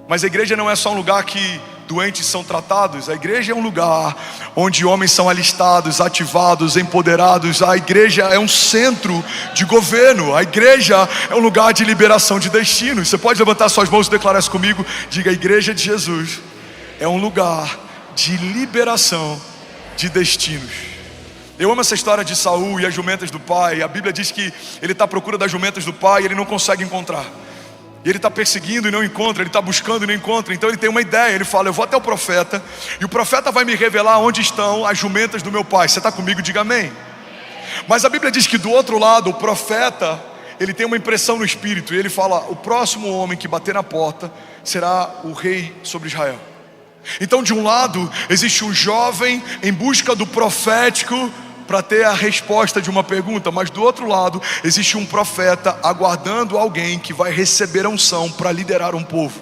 Mas a igreja não é só um lugar que doentes são tratados. A igreja é um lugar onde homens são alistados, ativados, empoderados. A igreja é um centro de governo. A igreja é um lugar de liberação de destinos. Você pode levantar suas mãos e declarar isso comigo? Diga: a igreja de Jesus é um lugar de liberação de destinos. Eu amo essa história de Saul e as jumentas do pai. A Bíblia diz que ele está à procura das jumentas do pai e ele não consegue encontrar. E ele está perseguindo e não encontra, ele está buscando e não encontra. Então ele tem uma ideia, ele fala: eu vou até o profeta, e o profeta vai me revelar onde estão as jumentas do meu pai. Você está comigo? Diga amém. Mas a Bíblia diz que do outro lado, o profeta, ele tem uma impressão no espírito, e ele fala: o próximo homem que bater na porta será o rei sobre Israel. Então de um lado, existe um jovem em busca do profético para ter a resposta de uma pergunta, mas do outro lado existe um profeta aguardando alguém que vai receber a unção para liderar um povo.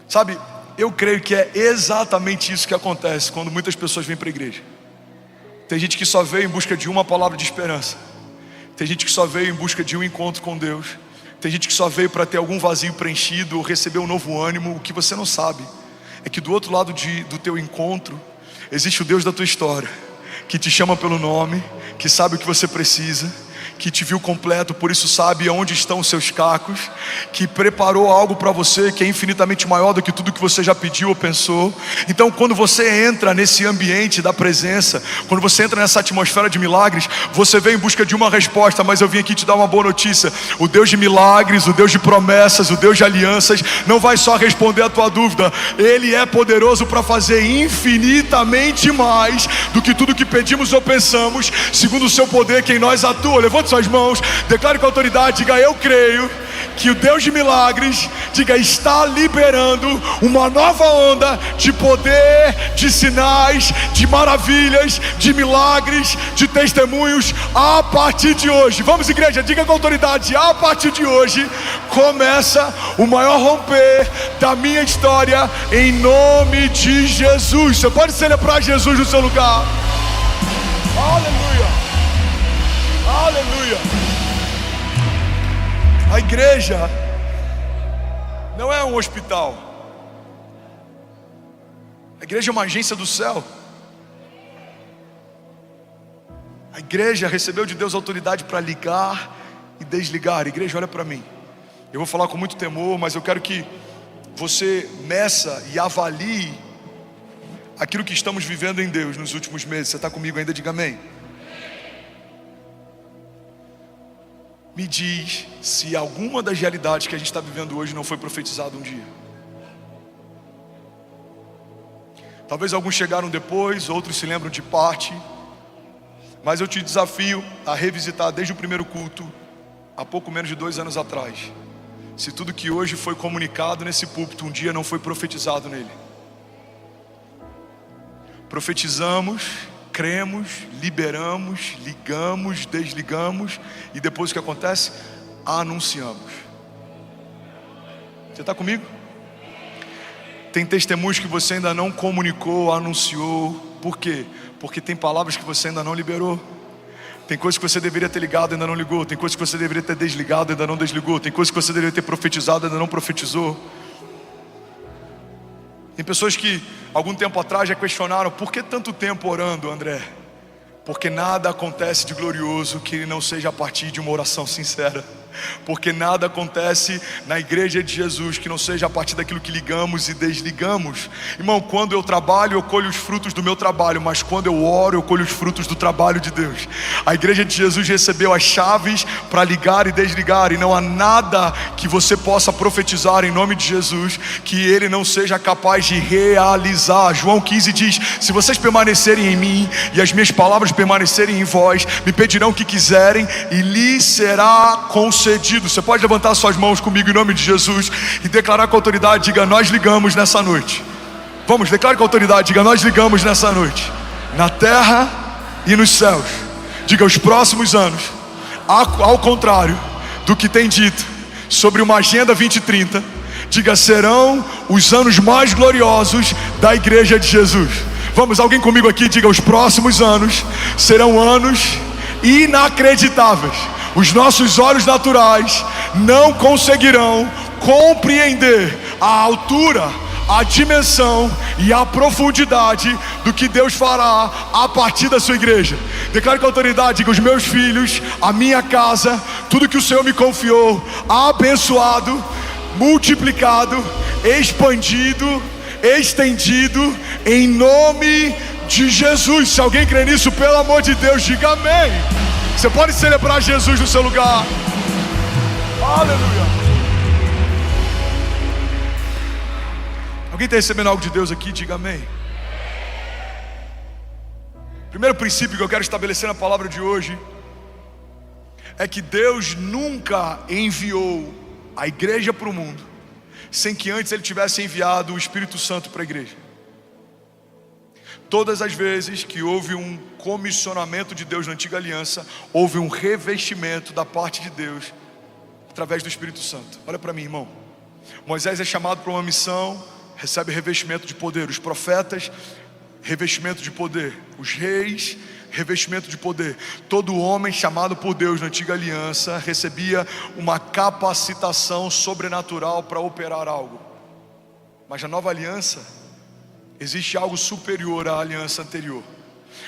Sabe, eu creio que é exatamente isso que acontece quando muitas pessoas vêm para a igreja. Tem gente que só veio em busca de uma palavra de esperança, tem gente que só veio em busca de um encontro com Deus, tem gente que só veio para ter algum vazio preenchido ou receber um novo ânimo. O que você não sabe é que do outro lado do teu encontro existe o Deus da tua história, que te chama pelo nome, que sabe o que você precisa, que te viu completo, por isso sabe aonde estão os seus cacos, que preparou algo para você que é infinitamente maior do que tudo que você já pediu ou pensou. Então quando você entra nesse ambiente da presença, quando você entra nessa atmosfera de milagres, você vem em busca de uma resposta. Mas eu vim aqui te dar uma boa notícia: o Deus de milagres, o Deus de promessas, o Deus de alianças, não vai só responder a tua dúvida, Ele é poderoso para fazer infinitamente mais do que tudo que pedimos ou pensamos, segundo o seu poder que em nós atua. Levante suas mãos, declare com autoridade, diga: eu creio que o Deus de milagres, diga, está liberando uma nova onda de poder, de sinais, de maravilhas, de milagres, de testemunhos a partir de hoje. Vamos, igreja, diga com autoridade: a partir de hoje começa o maior romper da minha história, em nome de Jesus. Você pode celebrar Jesus no seu lugar. Aleluia, aleluia. A igreja não é um hospital. A igreja é uma agência do céu. A igreja recebeu de Deus autoridade para ligar e desligar. Igreja, olha para mim. Eu vou falar com muito temor, mas eu quero que você meça e avalie aquilo que estamos vivendo em Deus nos últimos meses. Você está comigo ainda? Diga amém. Me diz se alguma das realidades que a gente está vivendo hoje não foi profetizada um dia. Talvez alguns chegaram depois, outros se lembram de parte, mas eu te desafio a revisitar desde o primeiro culto, há pouco menos de 2 anos atrás, se tudo que hoje foi comunicado nesse púlpito um dia não foi profetizado nele. Profetizamos, cremos, liberamos, ligamos, desligamos, e depois o que acontece? Anunciamos. Você está comigo? Tem testemunhos que você ainda não comunicou, anunciou. Por quê? Porque tem palavras que você ainda não liberou. Tem coisas que você deveria ter ligado e ainda não ligou. Tem coisas que você deveria ter desligado e ainda não desligou. Tem coisas que você deveria ter profetizado e ainda não profetizou. Tem pessoas que algum tempo atrás já questionaram: por que tanto tempo orando, André? Porque nada acontece de glorioso que não seja a partir de uma oração sincera. Porque nada acontece na igreja de Jesus que não seja a partir daquilo que ligamos e desligamos. Irmão, quando eu trabalho, eu colho os frutos do meu trabalho, mas quando eu oro, eu colho os frutos do trabalho de Deus. A igreja de Jesus recebeu as chaves para ligar e desligar, e não há nada que você possa profetizar em nome de Jesus que Ele não seja capaz de realizar. João 15 diz: se vocês permanecerem em mim e as minhas palavras permanecerem em vós, me pedirão o que quiserem e lhes será concedido. Você pode levantar suas mãos comigo em nome de Jesus e declarar com autoridade: diga, nós ligamos nessa noite. Vamos, declare com autoridade, diga, nós ligamos nessa noite, na terra e nos céus. Diga, os próximos anos, ao contrário do que tem dito sobre uma agenda 2030, diga, serão os anos mais gloriosos da igreja de Jesus. Vamos, alguém comigo aqui, diga, os próximos anos serão anos inacreditáveis. Os nossos olhos naturais não conseguirão compreender a altura, a dimensão e a profundidade do que Deus fará a partir da sua igreja. Declare com autoridade, diga, os meus filhos, a minha casa, tudo que o Senhor me confiou, abençoado, multiplicado, expandido, estendido, em nome de Jesus. Se alguém crê nisso, pelo amor de Deus, diga amém. Você pode celebrar Jesus no seu lugar. Aleluia. Alguém está recebendo algo de Deus aqui? Diga amém. Primeiro princípio que eu quero estabelecer na palavra de hoje é que Deus nunca enviou a igreja para o mundo sem que antes Ele tivesse enviado o Espírito Santo para a igreja. Todas as vezes que houve um comissionamento de Deus na antiga aliança, houve um revestimento da parte de Deus através do Espírito Santo. Olha para mim, irmão. Moisés é chamado para uma missão, recebe revestimento de poder. Os profetas, revestimento de poder. Os reis, revestimento de poder. Todo homem chamado por Deus na antiga aliança recebia uma capacitação sobrenatural para operar algo. Mas na nova aliança existe algo superior à aliança anterior.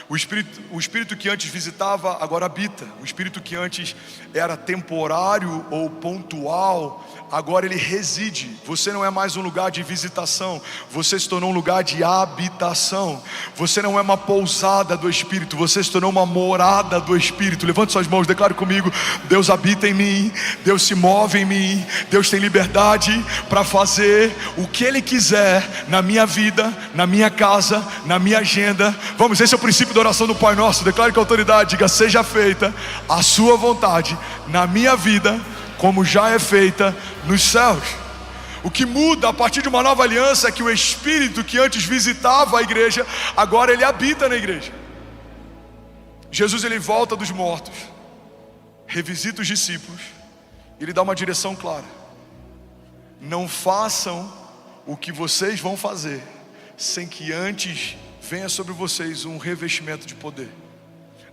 O Espírito que antes visitava, agora habita. O Espírito que antes era temporário ou pontual, agora ele reside. Você não é mais um lugar de visitação, você se tornou um lugar de habitação. Você não é uma pousada do Espírito, você se tornou uma morada do Espírito. Levante suas mãos, declare comigo: Deus habita em mim, Deus se move em mim, Deus tem liberdade para fazer o que Ele quiser na minha vida, na minha casa, na minha agenda. Vamos, esse é o princípio da oração do Pai Nosso. Declare com autoridade, diga: seja feita a sua vontade na minha vida, como já é feita nos céus. O que muda a partir de uma nova aliança é que o Espírito que antes visitava a igreja, agora ele habita na igreja. Jesus, ele volta dos mortos, revisita os discípulos, ele dá uma direção clara. não façam o que vocês vão fazer sem que antes venha sobre vocês um revestimento de poder.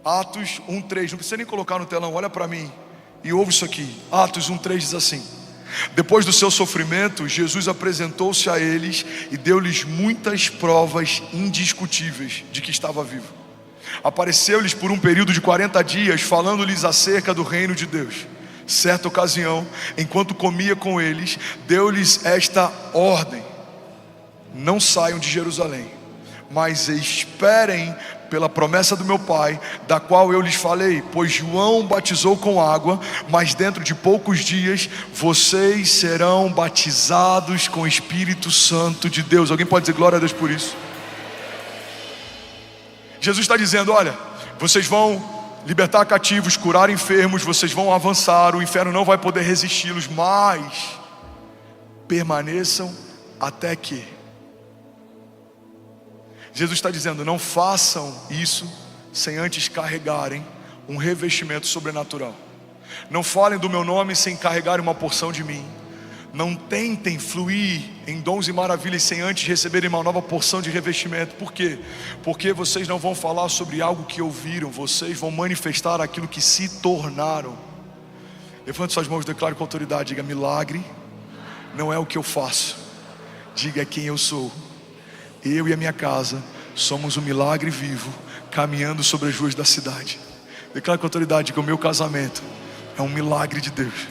Atos 1:3, não precisa nem colocar no telão, olha para mim e ouve isso aqui. Atos 1:3 diz assim: depois do seu sofrimento, Jesus apresentou-se a eles e deu-lhes muitas provas indiscutíveis de que estava vivo. Apareceu-lhes por um período de 40 dias, falando-lhes acerca do reino de Deus. Certa ocasião, enquanto comia com eles, deu-lhes esta ordem: não saiam de Jerusalém, mas esperem pela promessa do meu Pai, da qual eu lhes falei. Pois João batizou com água, mas dentro de poucos dias vocês serão batizados com o Espírito Santo de Deus. Alguém pode dizer glória a Deus por isso? Jesus está dizendo: olha, vocês vão libertar cativos, curar enfermos, vocês vão avançar, o inferno não vai poder resisti-los, mas permaneçam até que. Jesus está dizendo: não façam isso sem antes carregarem um revestimento sobrenatural. Não falem do meu nome sem carregarem uma porção de mim. Não tentem fluir em dons e maravilhas sem antes receberem uma nova porção de revestimento. Por quê? Porque vocês não vão falar sobre algo que ouviram, vocês vão manifestar aquilo que se tornaram. Levante suas mãos e declare com autoridade. Diga: milagre não é o que eu faço, diga: é quem eu sou. Eu e a minha casa somos um milagre vivo, caminhando sobre as ruas da cidade. Declare com autoridade que o meu casamento é um milagre de Deus.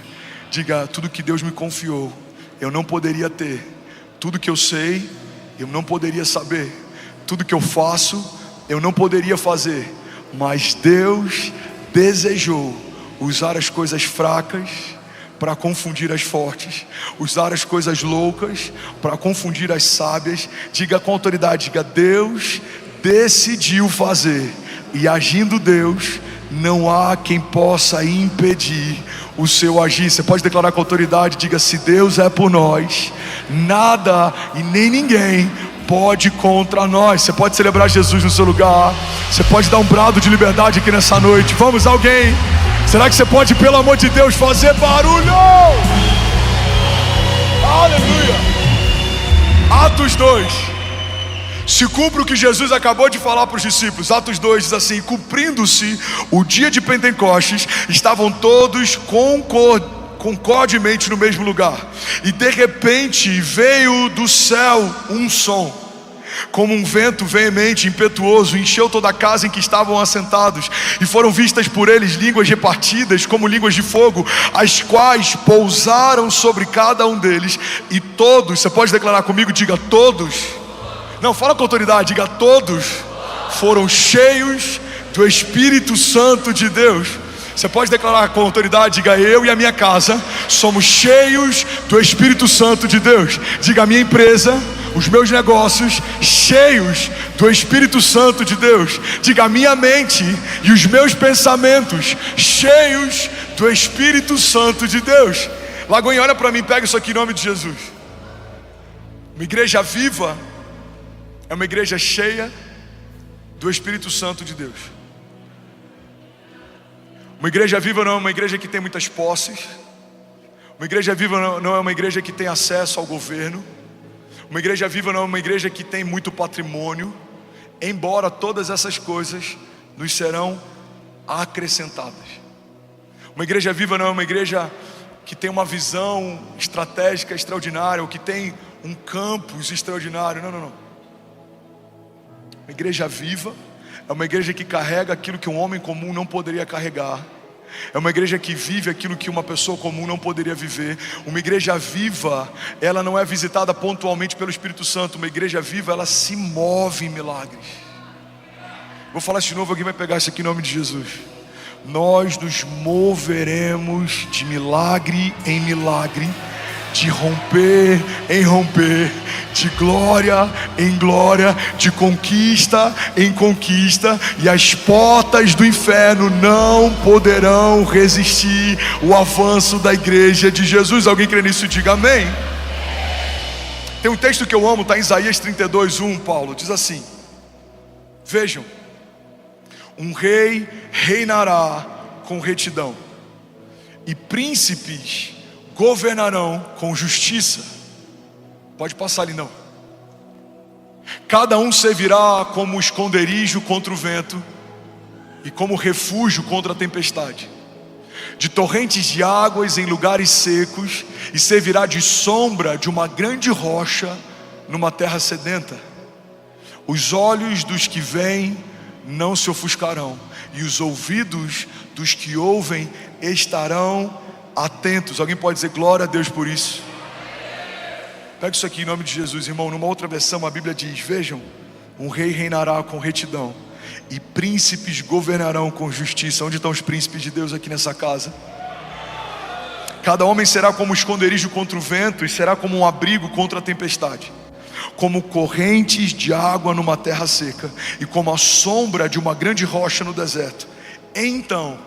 Diga: tudo que Deus me confiou, eu não poderia ter. Tudo que eu sei, eu não poderia saber. Tudo que eu faço, eu não poderia fazer. Mas Deus desejou usar as coisas fracas para confundir as fortes, usar as coisas loucas para confundir as sábias. Diga com autoridade, diga: Deus decidiu fazer, e agindo Deus, não há quem possa impedir o seu agir. Você pode declarar com autoridade, diga: se Deus é por nós, nada e nem ninguém pode contra nós. Você pode celebrar Jesus no seu lugar, você pode dar um brado de liberdade aqui nessa noite. Vamos, alguém? Será que você pode, pelo amor de Deus, fazer barulho? Aleluia. Atos 2. Se cumpre o que Jesus acabou de falar para os discípulos. Atos 2 diz assim: cumprindo-se o dia de Pentecostes, estavam todos concordemente no mesmo lugar, e de repente veio do céu um som, como um vento veemente, impetuoso, encheu toda a casa em que estavam assentados, e foram vistas por eles línguas repartidas como línguas de fogo, as quais pousaram sobre cada um deles, e todos, você pode declarar comigo, diga: todos, não, fala com autoridade, diga: todos foram cheios do Espírito Santo de Deus. Você pode declarar com autoridade, diga: eu e a minha casa somos cheios do Espírito Santo de Deus. Diga: a minha empresa, os meus negócios, cheios do Espírito Santo de Deus. Diga: a minha mente e os meus pensamentos, cheios do Espírito Santo de Deus. Lagoinha, olha para mim, pega isso aqui em nome de Jesus. Uma igreja viva é uma igreja cheia do Espírito Santo de Deus. Uma igreja viva não é uma igreja que tem muitas posses. Uma igreja viva não é uma igreja que tem acesso ao governo. Uma igreja viva não é uma igreja que tem muito patrimônio. Embora todas essas coisas nos serão acrescentadas. Uma igreja viva não é uma igreja que tem uma visão estratégica extraordinária, ou que tem um campus extraordinário. Não. Uma igreja viva é uma igreja que carrega aquilo que um homem comum não poderia carregar. É uma igreja que vive aquilo que uma pessoa comum não poderia viver. Uma igreja viva, ela não é visitada pontualmente pelo Espírito Santo. Uma igreja viva, ela se move em milagres. Vou falar isso de novo, alguém vai pegar isso aqui em nome de Jesus. Nós nos moveremos de milagre em milagre, de romper em romper, de glória em glória, de conquista em conquista, e as portas do inferno não poderão resistir o avanço da igreja de Jesus. Alguém crê nisso? Diga amém. Tem um texto que eu amo, está em Isaías 32:1. Paulo diz assim: vejam, um rei reinará com retidão, e príncipes governarão com justiça. Pode passar ali não. Cada um servirá como esconderijo contra o vento e como refúgio contra a tempestade, de torrentes de águas em lugares secos, e servirá de sombra de uma grande rocha numa terra sedenta. Os olhos dos que veem não se ofuscarão, e os ouvidos dos que ouvem estarão atentos. Alguém pode dizer glória a Deus por isso? Pega isso aqui em nome de Jesus, irmão. Numa outra versão a Bíblia diz: vejam, um rei reinará com retidão e príncipes governarão com justiça. Onde estão os príncipes de Deus aqui nessa casa? Cada homem será como um esconderijo contra o vento, e será como um abrigo contra a tempestade, como correntes de água numa terra seca, e como a sombra de uma grande rocha no deserto. Então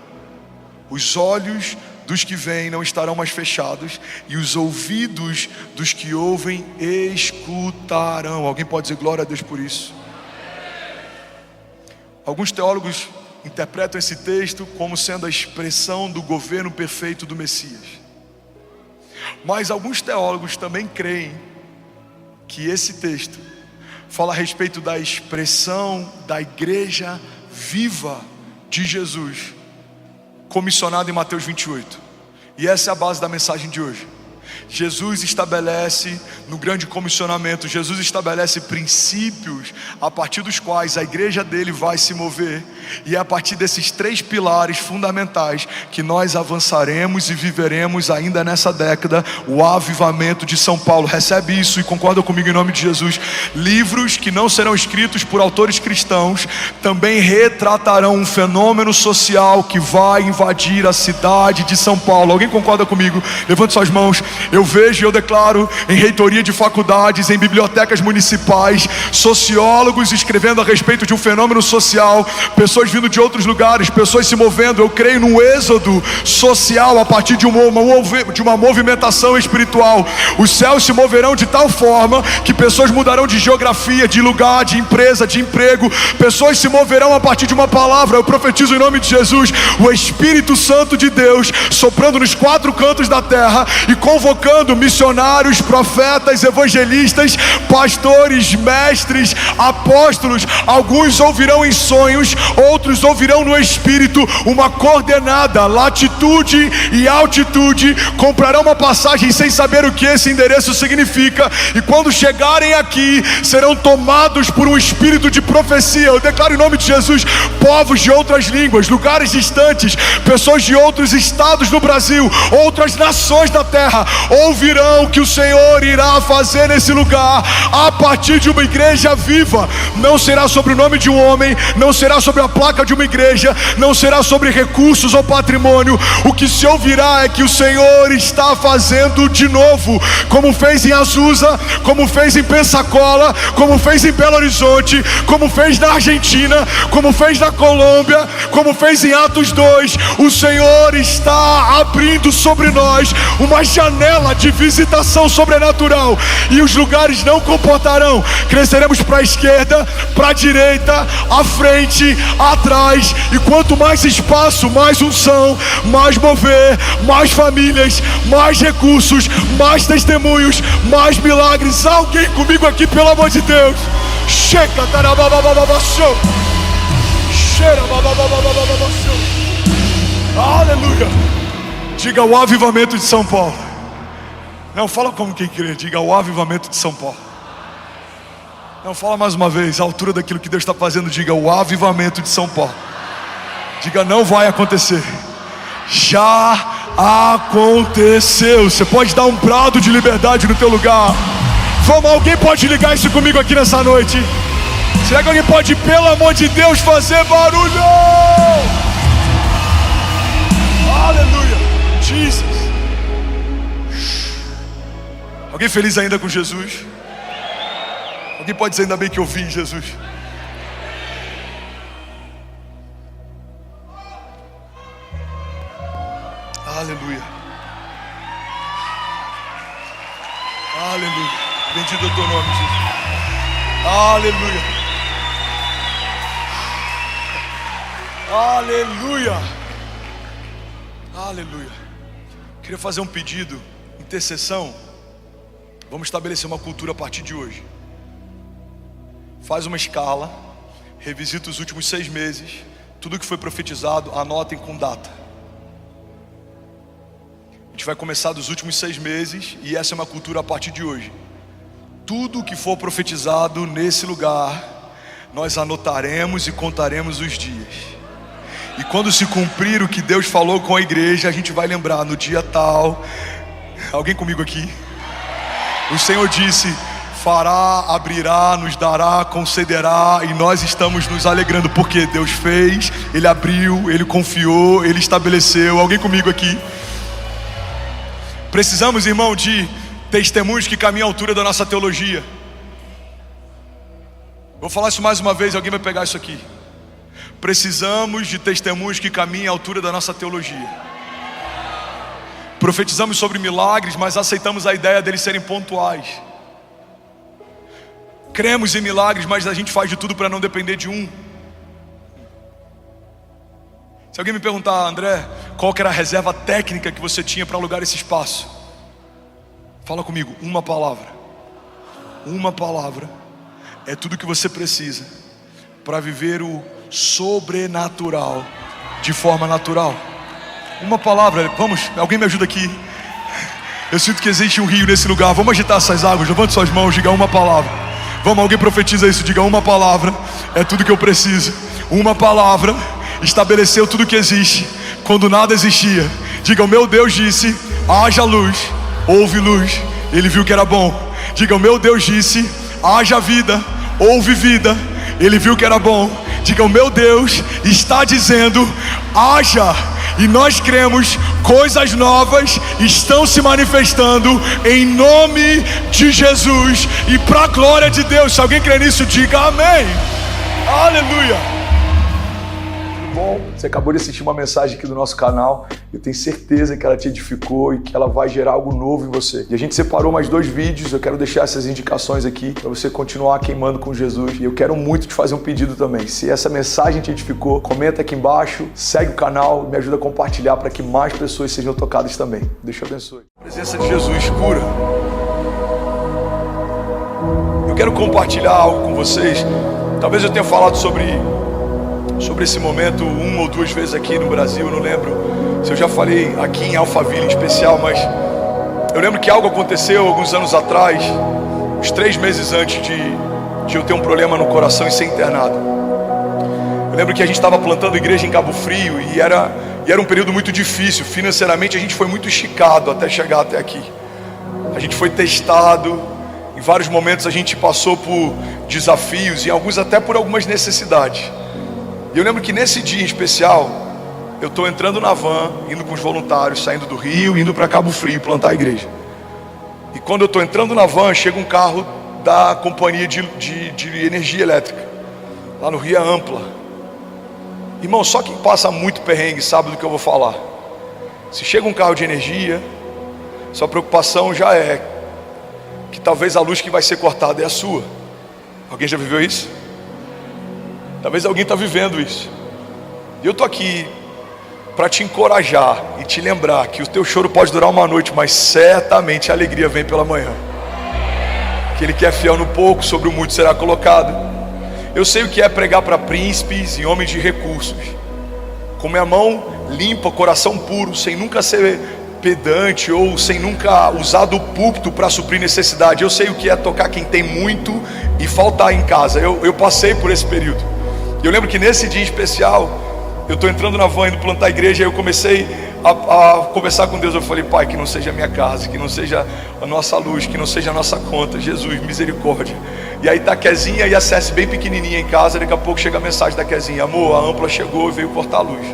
os olhos dos que veem não estarão mais fechados, e os ouvidos dos que ouvem escutarão. Alguém pode dizer glória a Deus por isso? Alguns teólogos interpretam esse texto como sendo a expressão do governo perfeito do Messias, mas alguns teólogos também creem que esse texto fala a respeito da expressão da igreja viva de Jesus, comissionado em Mateus 28. E essa é a base da mensagem de hoje. Jesus estabelece, no grande comissionamento, Jesus estabelece princípios a partir dos quais a igreja dele vai se mover, e é a partir desses 3 pilares fundamentais que nós avançaremos e viveremos ainda nessa década o avivamento de São Paulo. Recebe isso e concorda comigo em nome de Jesus. Livros que não serão escritos por autores cristãos também retratarão um fenômeno social que vai invadir a cidade de São Paulo. Alguém concorda comigo? Levante suas mãos. Eu vejo e eu declaro em reitoria de faculdades, em bibliotecas municipais, sociólogos escrevendo a respeito de um fenômeno social, pessoas vindo de outros lugares, pessoas se movendo. Eu creio num êxodo social a partir de uma movimentação espiritual. Os céus se moverão de tal forma que pessoas mudarão de geografia, de lugar, de empresa, de emprego. Pessoas se moverão a partir de uma palavra. Eu profetizo em nome de Jesus, o Espírito Santo de Deus soprando nos 4 cantos da terra e convocando missionários, profetas, evangelistas, pastores, mestres, apóstolos. Alguns ouvirão em sonhos, outros ouvirão no Espírito uma coordenada, latitude e altitude. Comprarão uma passagem sem saber o que esse endereço significa, e quando chegarem aqui serão tomados por um espírito de profecia. Eu declaro em nome de Jesus, povos de outras línguas, lugares distantes, pessoas de outros estados no Brasil, outras nações da terra, ouvirão o que o Senhor irá fazer nesse lugar a partir de uma igreja viva. Não será sobre o nome de um homem, não será sobre a placa de uma igreja, não será sobre recursos ou patrimônio. O que se ouvirá é que o Senhor está fazendo de novo, como fez em Azusa, como fez em Pensacola, como fez em Belo Horizonte, como fez na Argentina, como fez na Colômbia, como fez em Atos 2. O Senhor está abrindo sobre nós uma janela de visitação sobrenatural, e os lugares não comportarão. Cresceremos para a esquerda, para a direita, à frente, atrás, e quanto mais espaço, mais unção, mais mover, mais famílias, mais recursos, mais testemunhos, mais milagres. Alguém comigo aqui, pelo amor de Deus? Chega, tarabababababachou. Cheira, babababababachou. Aleluia. Diga o avivamento de São Paulo. Não, fala como quem crê. Diga o avivamento de São Paulo. Não, fala mais uma vez, a altura daquilo que Deus está fazendo. Diga o avivamento de São Paulo. Diga, não vai acontecer, já aconteceu. Você pode dar um brado de liberdade no teu lugar. Vamos, alguém pode ligar isso comigo aqui nessa noite? Será que alguém pode, pelo amor de Deus, fazer barulho? Aleluia, Jesus. Alguém feliz ainda com Jesus? Alguém pode dizer, ainda bem que eu vi Jesus? Aleluia. Aleluia. Bendito é o teu nome, Jesus. Aleluia. Aleluia. Aleluia. Queria fazer um pedido. Intercessão, vamos estabelecer uma cultura a partir de hoje. Faz uma escala, revisita os últimos 6 meses, tudo que foi profetizado, anotem com data. A gente vai começar dos últimos 6 meses e essa é uma cultura a partir de hoje. Tudo que for profetizado nesse lugar, nós anotaremos e contaremos os dias. E quando se cumprir o que Deus falou com a igreja, a gente vai lembrar no dia tal. Alguém comigo aqui? O Senhor disse: fará, abrirá, nos dará, concederá, e nós estamos nos alegrando porque Deus fez, Ele abriu, Ele confiou, Ele estabeleceu. Alguém comigo aqui? Precisamos, irmão, de testemunhos que caminham à altura da nossa teologia. Vou falar isso mais uma vez, alguém vai pegar isso aqui. Precisamos de testemunhos que caminhem à altura da nossa teologia. Profetizamos sobre milagres, mas aceitamos a ideia deles serem pontuais. Cremos em milagres, mas a gente faz de tudo para não depender de um. Se alguém me perguntar: André, qual que era a reserva técnica que você tinha para alugar esse espaço? Fala comigo, uma palavra. Uma palavra é tudo que você precisa para viver o sobrenatural de forma natural. Uma palavra, vamos, alguém me ajuda aqui. Eu sinto que existe um rio nesse lugar. Vamos agitar essas águas, levante suas mãos, diga uma palavra. Vamos, alguém profetiza isso, diga uma palavra. É tudo que eu preciso. Uma palavra estabeleceu tudo que existe quando nada existia. Diga: o meu Deus disse: haja luz, houve luz, Ele viu que era bom. Diga: o meu Deus disse: haja vida, houve vida, Ele viu que era bom. Diga: o meu Deus está dizendo: haja. E nós cremos, coisas novas estão se manifestando em nome de Jesus e para a glória de Deus. Se alguém crê nisso, diga amém. Aleluia. Tudo bom? Você acabou de assistir uma mensagem aqui do nosso canal. Eu tenho certeza que ela te edificou e que ela vai gerar algo novo em você. E a gente separou mais 2 vídeos. Eu quero deixar essas indicações aqui para você continuar queimando com Jesus. E eu quero muito te fazer um pedido também. Se essa mensagem te edificou, comenta aqui embaixo, segue o canal, me ajuda a compartilhar para que mais pessoas sejam tocadas também. Deus te abençoe. A presença de Jesus cura. Eu quero compartilhar algo com vocês. Talvez eu tenha falado sobre esse momento 1 ou 2 vezes aqui no Brasil, não lembro se eu já falei aqui em Alphaville em especial, mas eu lembro que algo aconteceu alguns anos atrás, uns 3 meses antes de eu ter um problema no coração e ser internado. Eu lembro que a gente estava plantando igreja em Cabo Frio e era um período muito difícil. Financeiramente a gente foi muito esticado até chegar até aqui. A gente foi testado, em vários momentos a gente passou por desafios e alguns até por algumas necessidades. E eu lembro que nesse dia em especial, eu estou entrando na van, indo com os voluntários, saindo do Rio, indo para Cabo Frio plantar a igreja. E quando eu estou entrando na van, chega um carro da companhia de energia elétrica, lá no Rio Ampla. Irmão, só quem passa muito perrengue sabe do que eu vou falar. Se chega um carro de energia, sua preocupação já é que talvez a luz que vai ser cortada é a sua. Alguém já viveu isso? Talvez alguém está vivendo isso. E eu estou aqui para te encorajar e te lembrar que o teu choro pode durar uma noite, mas certamente a alegria vem pela manhã. Aquele que é fiel no pouco, sobre o muito será colocado. Eu sei o que é pregar para príncipes e homens de recursos, com minha mão limpa, coração puro, sem nunca ser pedante ou sem nunca usar do púlpito para suprir necessidade. Eu sei o que é tocar quem tem muito e faltar em casa. Eu passei por esse período. Eu lembro que nesse dia especial, eu estou entrando na van, indo plantar a igreja, e eu comecei a conversar com Deus. Eu falei: Pai, que não seja a minha casa, que não seja a nossa luz, que não seja a nossa conta. Jesus, misericórdia. E aí tá a Kezinha e a Cessi bem pequenininha em casa. Daqui a pouco chega a mensagem da Kezinha: amor, a Ampla chegou e veio cortar a luz.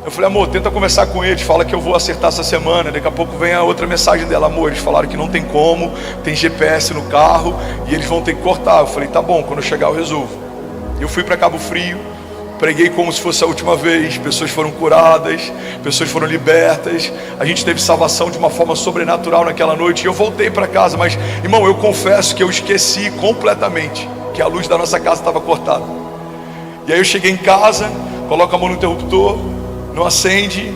Eu falei: amor, tenta conversar com eles, fala que eu vou acertar essa semana. Daqui a pouco vem a outra mensagem dela: amor, eles falaram que não tem como, tem GPS no carro e eles vão ter que cortar. Eu falei: tá bom, quando eu chegar eu resolvo. Eu fui para Cabo Frio, preguei como se fosse a última vez. Pessoas foram curadas, pessoas foram libertas. A gente teve salvação de uma forma sobrenatural naquela noite. E eu voltei para casa, mas, irmão, eu confesso que eu esqueci completamente que a luz da nossa casa estava cortada. E aí eu cheguei em casa, coloco a mão no interruptor, não acende.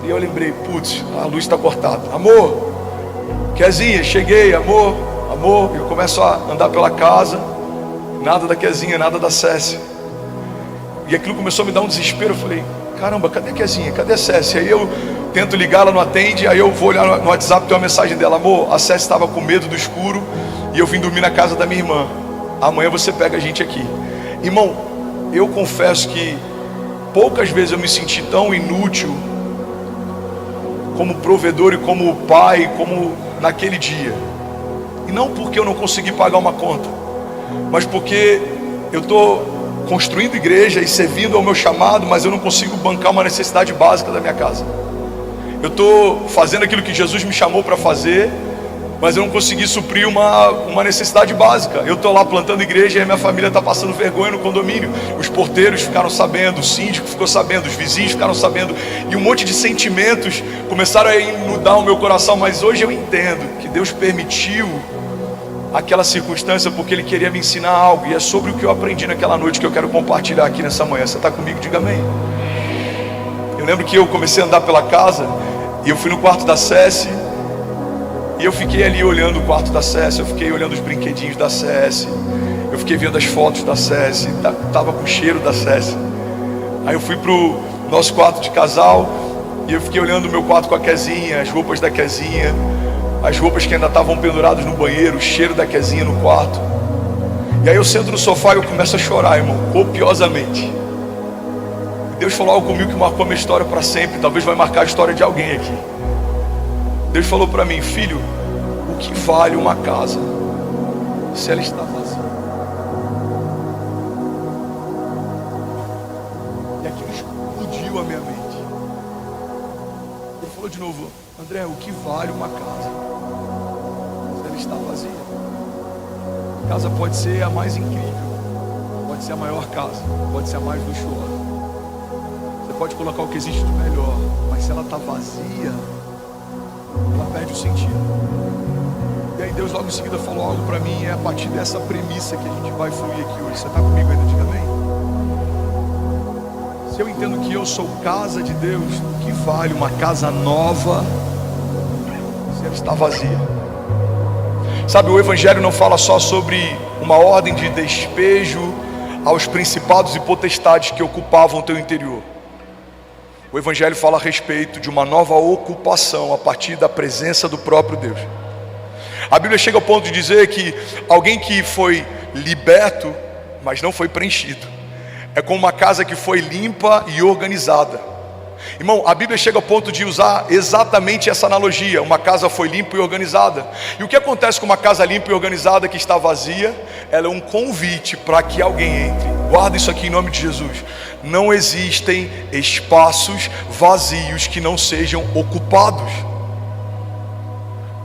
E eu lembrei, putz, a luz está cortada. Amor, Kezinha, cheguei, amor. Eu começo a andar pela casa, nada da Kezinha, nada da Cécia. E aquilo começou a me dar um desespero. Eu falei, caramba, cadê a Kezinha? Cadê a Cécia? Aí eu tento ligar, ela não atende. Aí eu vou olhar no WhatsApp, tem uma mensagem dela: amor, a Cécia estava com medo do escuro e eu vim dormir na casa da minha irmã. Amanhã você pega a gente aqui. Irmão, eu confesso que poucas vezes eu me senti tão inútil como provedor e como pai, como naquele dia. E não porque eu não consegui pagar uma conta, mas porque eu estou construindo igreja e servindo ao meu chamado, mas eu não consigo bancar uma necessidade básica da minha casa. Eu estou fazendo aquilo que Jesus me chamou para fazer, mas eu não consegui suprir uma necessidade básica. Eu estou lá plantando igreja e a minha família está passando vergonha no condomínio. Os porteiros ficaram sabendo, o síndico ficou sabendo, os vizinhos ficaram sabendo, e um monte de sentimentos começaram a inundar o meu coração. Mas hoje eu entendo que Deus permitiu aquela circunstância porque Ele queria me ensinar algo, e é sobre o que eu aprendi naquela noite que eu quero compartilhar aqui nessa manhã. Você está comigo? Diga amém. Eu lembro que eu comecei a andar pela casa e eu fui no quarto da Cécia, e eu fiquei ali olhando o quarto da Cécia, eu fiquei olhando os brinquedinhos da Cécia, eu fiquei vendo as fotos da Cécia, estava com o cheiro da Cécia. Aí eu fui pro nosso quarto de casal e eu fiquei olhando o meu quarto com a Kezinha, as roupas da Kezinha, as roupas que ainda estavam penduradas no banheiro, o cheiro da Kezinha no quarto. E aí eu sento no sofá e eu começo a chorar, irmão, copiosamente. Deus falou algo comigo que marcou a minha história para sempre. Talvez vai marcar a história de alguém aqui. Deus falou para mim: filho, o que vale uma casa se ela está vazia? E aquilo explodiu a minha mente. Ele falou de novo: André, o que vale uma casa se ela está vazia? A casa pode ser a mais incrível, pode ser a maior casa, pode ser a mais luxuosa, você pode colocar o que existe de melhor, mas se ela está vazia, ela perde o sentido. E aí Deus logo em seguida falou algo para mim. É a partir dessa premissa que a gente vai fluir aqui hoje. Você está comigo ainda? Diga amém. Se eu entendo que eu sou casa de Deus, o que vale uma casa nova se ela está vazia? Sabe, o Evangelho não fala só sobre uma ordem de despejo aos principados e potestades que ocupavam o teu interior. O Evangelho fala a respeito de uma nova ocupação a partir da presença do próprio Deus. A Bíblia chega ao ponto de dizer que alguém que foi liberto, mas não foi preenchido, é como uma casa que foi limpa e organizada. Irmão, a Bíblia chega ao ponto de usar exatamente essa analogia. Uma casa foi limpa e organizada. E o que acontece com uma casa limpa e organizada que está vazia? Ela é um convite para que alguém entre. Guarda isso aqui em nome de Jesus. Não existem espaços vazios que não sejam ocupados.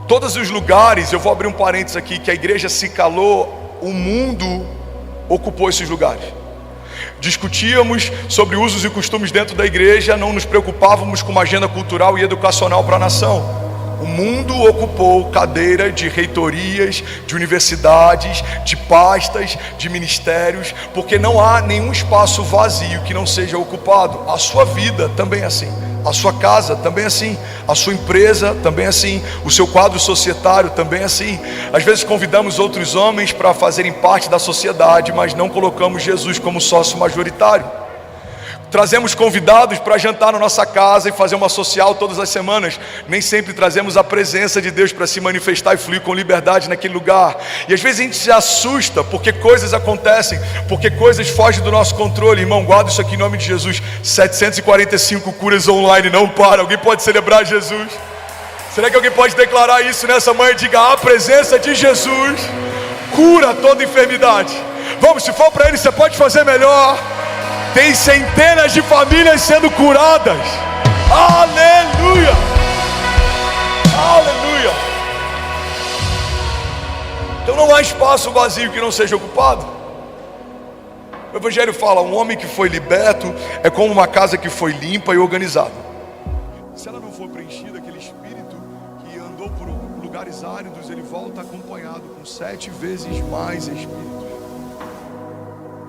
Todos os lugares, eu vou abrir um parênteses aqui, que a igreja se calou, o mundo ocupou esses lugares. Discutíamos sobre usos e costumes dentro da igreja, não nos preocupávamos com uma agenda cultural e educacional para a nação. O mundo ocupou cadeira de reitorias, de universidades, de pastas, de ministérios, porque não há nenhum espaço vazio que não seja ocupado. A sua vida também é assim, a sua casa também é assim, a sua empresa também é assim, o seu quadro societário também é assim. Às vezes convidamos outros homens para fazerem parte da sociedade, mas não colocamos Jesus como sócio majoritário. Trazemos convidados para jantar na nossa casa e fazer uma social todas as semanas. Nem sempre trazemos a presença de Deus para se manifestar e fluir com liberdade naquele lugar. E às vezes a gente se assusta porque coisas acontecem, porque coisas fogem do nosso controle. Irmão, guarda isso aqui em nome de Jesus. 745 curas online, não para. Alguém pode celebrar Jesus? Será que alguém pode declarar isso nessa manhã? Diga: a presença de Jesus cura toda enfermidade. Vamos, se for para Ele, você pode fazer melhor. Tem centenas de famílias sendo curadas. Aleluia! Aleluia! Então não há espaço vazio que não seja ocupado. O Evangelho fala: um homem que foi liberto é como uma casa que foi limpa e organizada. Se ela não for preenchida, aquele espírito que andou por lugares áridos, ele volta acompanhado com 7 vezes mais espíritos.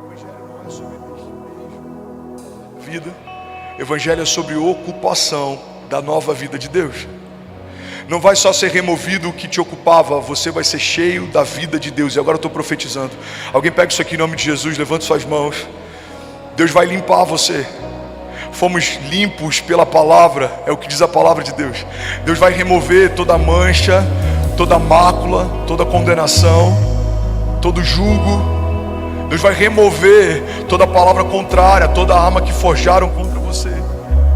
O Evangelho não é sobre vida. Evangelho é sobre ocupação da nova vida de Deus. Não vai só ser removido o que te ocupava, você vai ser cheio da vida de Deus. E agora eu estou profetizando. Alguém pega isso aqui em nome de Jesus, levante suas mãos. Deus vai limpar você. Fomos limpos pela palavra, é o que diz a palavra de Deus. Deus vai remover toda mancha, toda mácula, toda condenação, todo jugo. Deus vai remover toda palavra contrária, toda arma que forjaram contra você.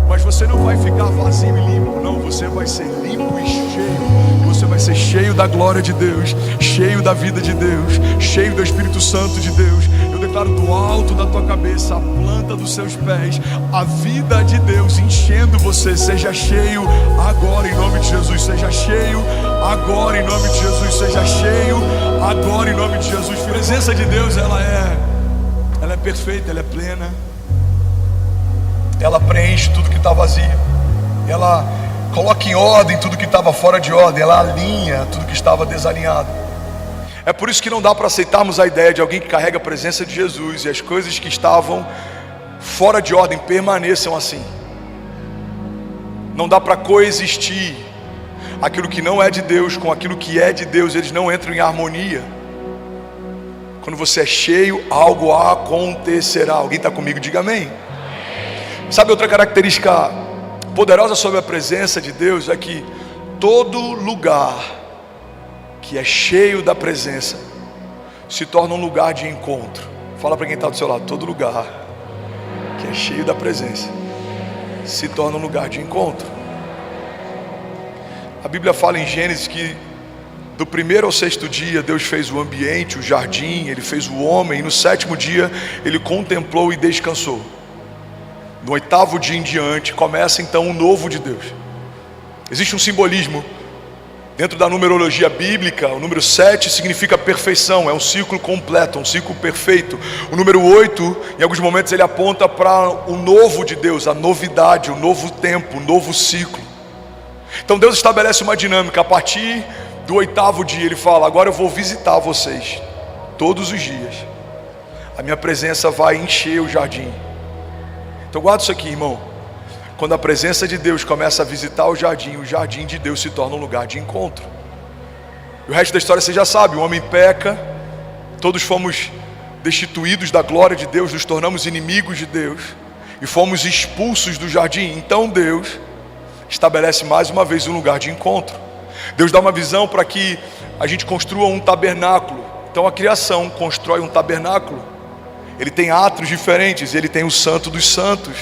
Mas você não vai ficar vazio e limpo, não. Você vai ser limpo e cheio. Você vai ser cheio da glória de Deus, cheio da vida de Deus, cheio do Espírito Santo de Deus. Eu declaro do alto da tua cabeça, a planta dos seus pés, a vida de Deus enchendo você. Seja cheio agora em nome de Jesus. Seja cheio agora em nome de Jesus. Seja cheio agora em nome de Jesus. A presença de Deus, ela é perfeita, ela é plena. Ela preenche tudo que está vazio. Ela coloca em ordem tudo que estava fora de ordem. Ela alinha tudo que estava desalinhado. É por isso que não dá para aceitarmos a ideia de alguém que carrega a presença de Jesus e as coisas que estavam fora de ordem permaneçam assim. Não dá para coexistir aquilo que não é de Deus com aquilo que é de Deus. Eles não entram em harmonia. Quando você é cheio, algo acontecerá. Alguém está comigo? Diga amém. Sabe outra característica poderosa sobre a presença de Deus? É que todo lugar que é cheio da presença se torna um lugar de encontro. Fala para quem está do seu lado: todo lugar que é cheio da presença se torna um lugar de encontro. A Bíblia fala em Gênesis que do primeiro ao sexto dia Deus fez o ambiente, o jardim, Ele fez o homem, e no sétimo dia Ele contemplou e descansou. No oitavo dia em diante começa então um novo de Deus. Existe um simbolismo dentro da numerologia bíblica. O número 7 significa perfeição, é um ciclo completo, um ciclo perfeito. O número 8, em alguns momentos ele aponta para o novo de Deus, a novidade, o novo tempo, o novo ciclo. Então Deus estabelece uma dinâmica. A partir do oitavo dia Ele fala: agora eu vou visitar vocês todos os dias. A minha presença vai encher o jardim. Então guarda isso aqui, irmão. Quando a presença de Deus começa a visitar o jardim de Deus se torna um lugar de encontro. E o resto da história você já sabe. O homem peca, todos fomos destituídos da glória de Deus, nos tornamos inimigos de Deus e fomos expulsos do jardim. Então Deus estabelece mais uma vez um lugar de encontro. Deus dá uma visão para que a gente construa um tabernáculo. Então a criação constrói um tabernáculo. Ele tem átrios diferentes, ele tem o Santo dos Santos.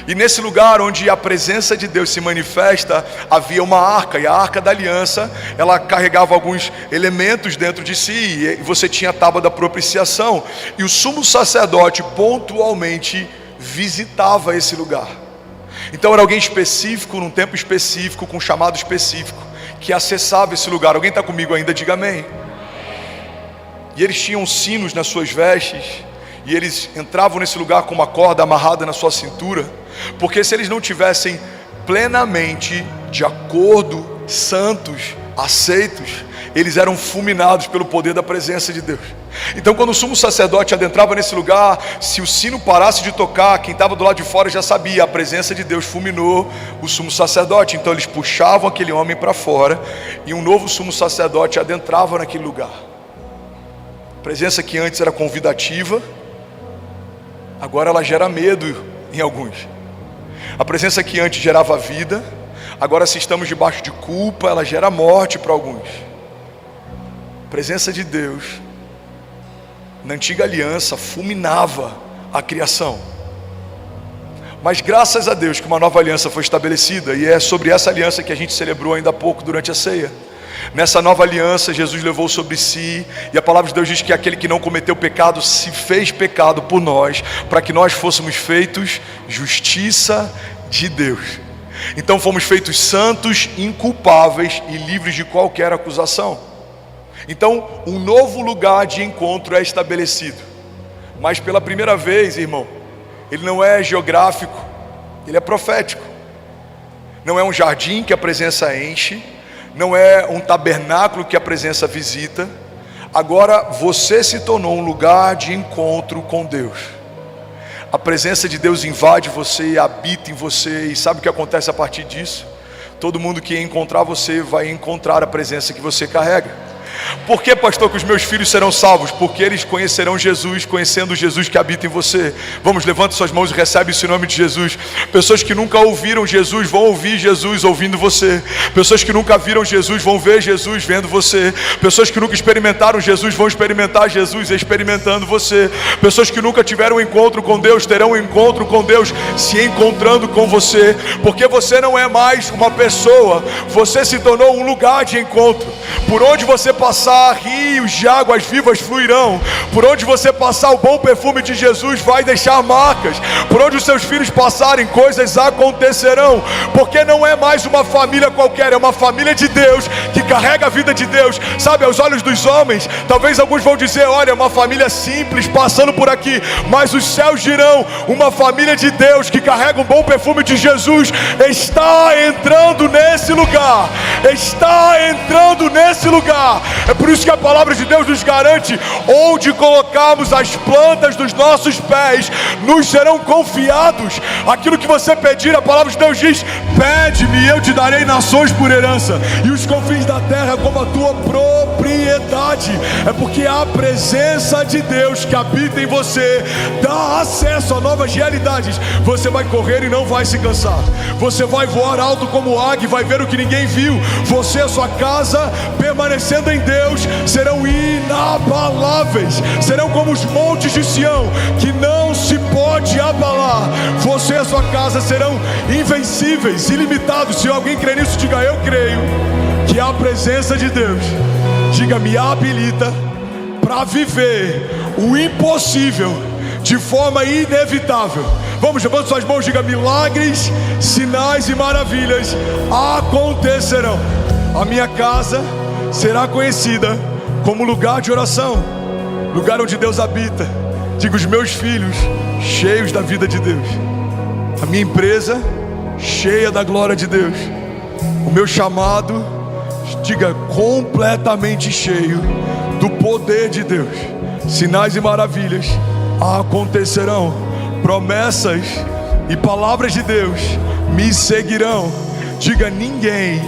E nesse lugar onde a presença de Deus se manifesta, havia uma arca. E a arca da aliança, ela carregava alguns elementos dentro de si. E você tinha a tábua da propiciação. E o sumo sacerdote pontualmente visitava esse lugar. Então era alguém específico, num tempo específico, com um chamado específico, que acessava esse lugar. Alguém está comigo ainda? Diga amém. E eles tinham sinos nas suas vestes. E eles entravam nesse lugar com uma corda amarrada na sua cintura, porque se eles não tivessem plenamente de acordo, santos, aceitos, eles eram fulminados pelo poder da presença de Deus. Então quando o sumo sacerdote adentrava nesse lugar, se o sino parasse de tocar, quem estava do lado de fora já sabia: a presença de Deus fulminou o sumo sacerdote. Então eles puxavam aquele homem para fora, e um novo sumo sacerdote adentrava naquele lugar. A presença que antes era convidativa, agora ela gera medo em alguns. A presença que antes gerava vida, agora, se estamos debaixo de culpa, ela gera morte para alguns. A presença de Deus na antiga aliança fulminava a criação. Mas graças a Deus que uma nova aliança foi estabelecida. E é sobre essa aliança que a gente celebrou ainda há pouco durante a ceia. Nessa nova aliança Jesus levou sobre si, e a palavra de Deus diz que aquele que não cometeu pecado se fez pecado por nós, para que nós fôssemos feitos justiça de Deus. Então fomos feitos santos, inculpáveis e livres de qualquer acusação. Então um novo lugar de encontro é estabelecido. Mas pela primeira vez, irmão, ele não é geográfico, ele é profético. Não é um jardim que a presença enche, não é um tabernáculo que a presença visita. Agora você se tornou um lugar de encontro com Deus. A presença de Deus invade você e habita em você. E sabe o que acontece a partir disso? Todo mundo que encontrar você vai encontrar a presença que você carrega. Por que, pastor, que os meus filhos serão salvos? Porque eles conhecerão Jesus, conhecendo o Jesus que habita em você. Vamos, levante suas mãos e recebe isso em nome de Jesus. Pessoas que nunca ouviram Jesus vão ouvir Jesus ouvindo você. Pessoas que nunca viram Jesus vão ver Jesus vendo você. Pessoas que nunca experimentaram Jesus vão experimentar Jesus experimentando você. Pessoas que nunca tiveram um encontro com Deus terão um encontro com Deus se encontrando com você. Porque você não é mais uma pessoa, você se tornou um lugar de encontro. Por onde você passar, rios de águas vivas fluirão. Por onde você passar, o bom perfume de Jesus vai deixar marcas. Por onde os seus filhos passarem, coisas acontecerão. Porque não é mais uma família qualquer, é uma família de Deus, que carrega a vida de Deus. Sabe, aos olhos dos homens, talvez alguns vão dizer, olha, é uma família simples passando por aqui. Mas os céus dirão, uma família de Deus, que carrega um bom perfume de Jesus, está entrando nesse lugar. Está entrando nesse lugar. É por isso que a palavra de Deus nos garante: onde colocarmos as plantas dos nossos pés, nos serão confiados. Aquilo que você pedir, a palavra de Deus diz: pede-me e eu te darei nações por herança, e os confins da terra como a tua propriedade. É porque a presença de Deus que habita em você dá acesso a novas realidades. Você vai correr e não vai se cansar. Você vai voar alto como águia e vai ver o que ninguém viu. Você e a sua casa, permanecendo em Deus, serão inabaláveis. Serão como os montes de Sião, que não se pode abalar. Você e a sua casa serão invencíveis, ilimitados. Se alguém crê nisso, diga: eu creio que a presença de Deus, diga, me habilita para viver o impossível de forma inevitável. Vamos, levando suas mãos, diga: milagres, sinais e maravilhas acontecerão. A minha casa será conhecida como lugar de oração, lugar onde Deus habita. Diga: os meus filhos cheios da vida de Deus, a minha empresa cheia da glória de Deus, o meu chamado, diga, completamente cheio do poder de Deus. Sinais e maravilhas acontecerão. Promessas e palavras de Deus me seguirão. Diga: ninguém,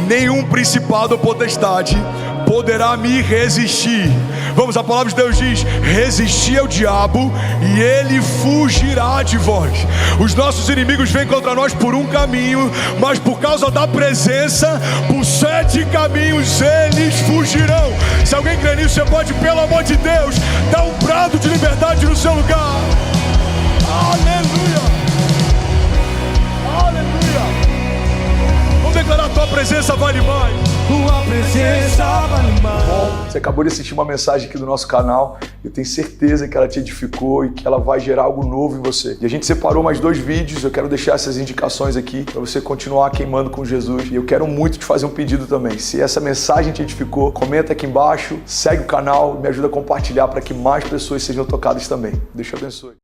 nenhum principado ou potestade poderá me resistir. Vamos, a palavra de Deus diz: resistir ao diabo e ele fugirá de vós. Os nossos inimigos vêm contra nós por um caminho, mas por causa da presença, por 7 caminhos eles fugirão. Se alguém crê nisso, você pode, pelo amor de Deus, dar um brado de liberdade no seu lugar. Aleluia, aleluia. Vamos declarar: tua presença vale mais. Tua presença vale mais. Bom, você acabou de assistir uma mensagem aqui do nosso canal. Eu tenho certeza que ela te edificou e que ela vai gerar algo novo em você. E a gente separou mais 2 vídeos. Eu quero deixar essas indicações aqui para você continuar queimando com Jesus. E eu quero muito te fazer um pedido também. Se essa mensagem te edificou, comenta aqui embaixo, segue o canal, me ajuda a compartilhar para que mais pessoas sejam tocadas também. Deus te abençoe.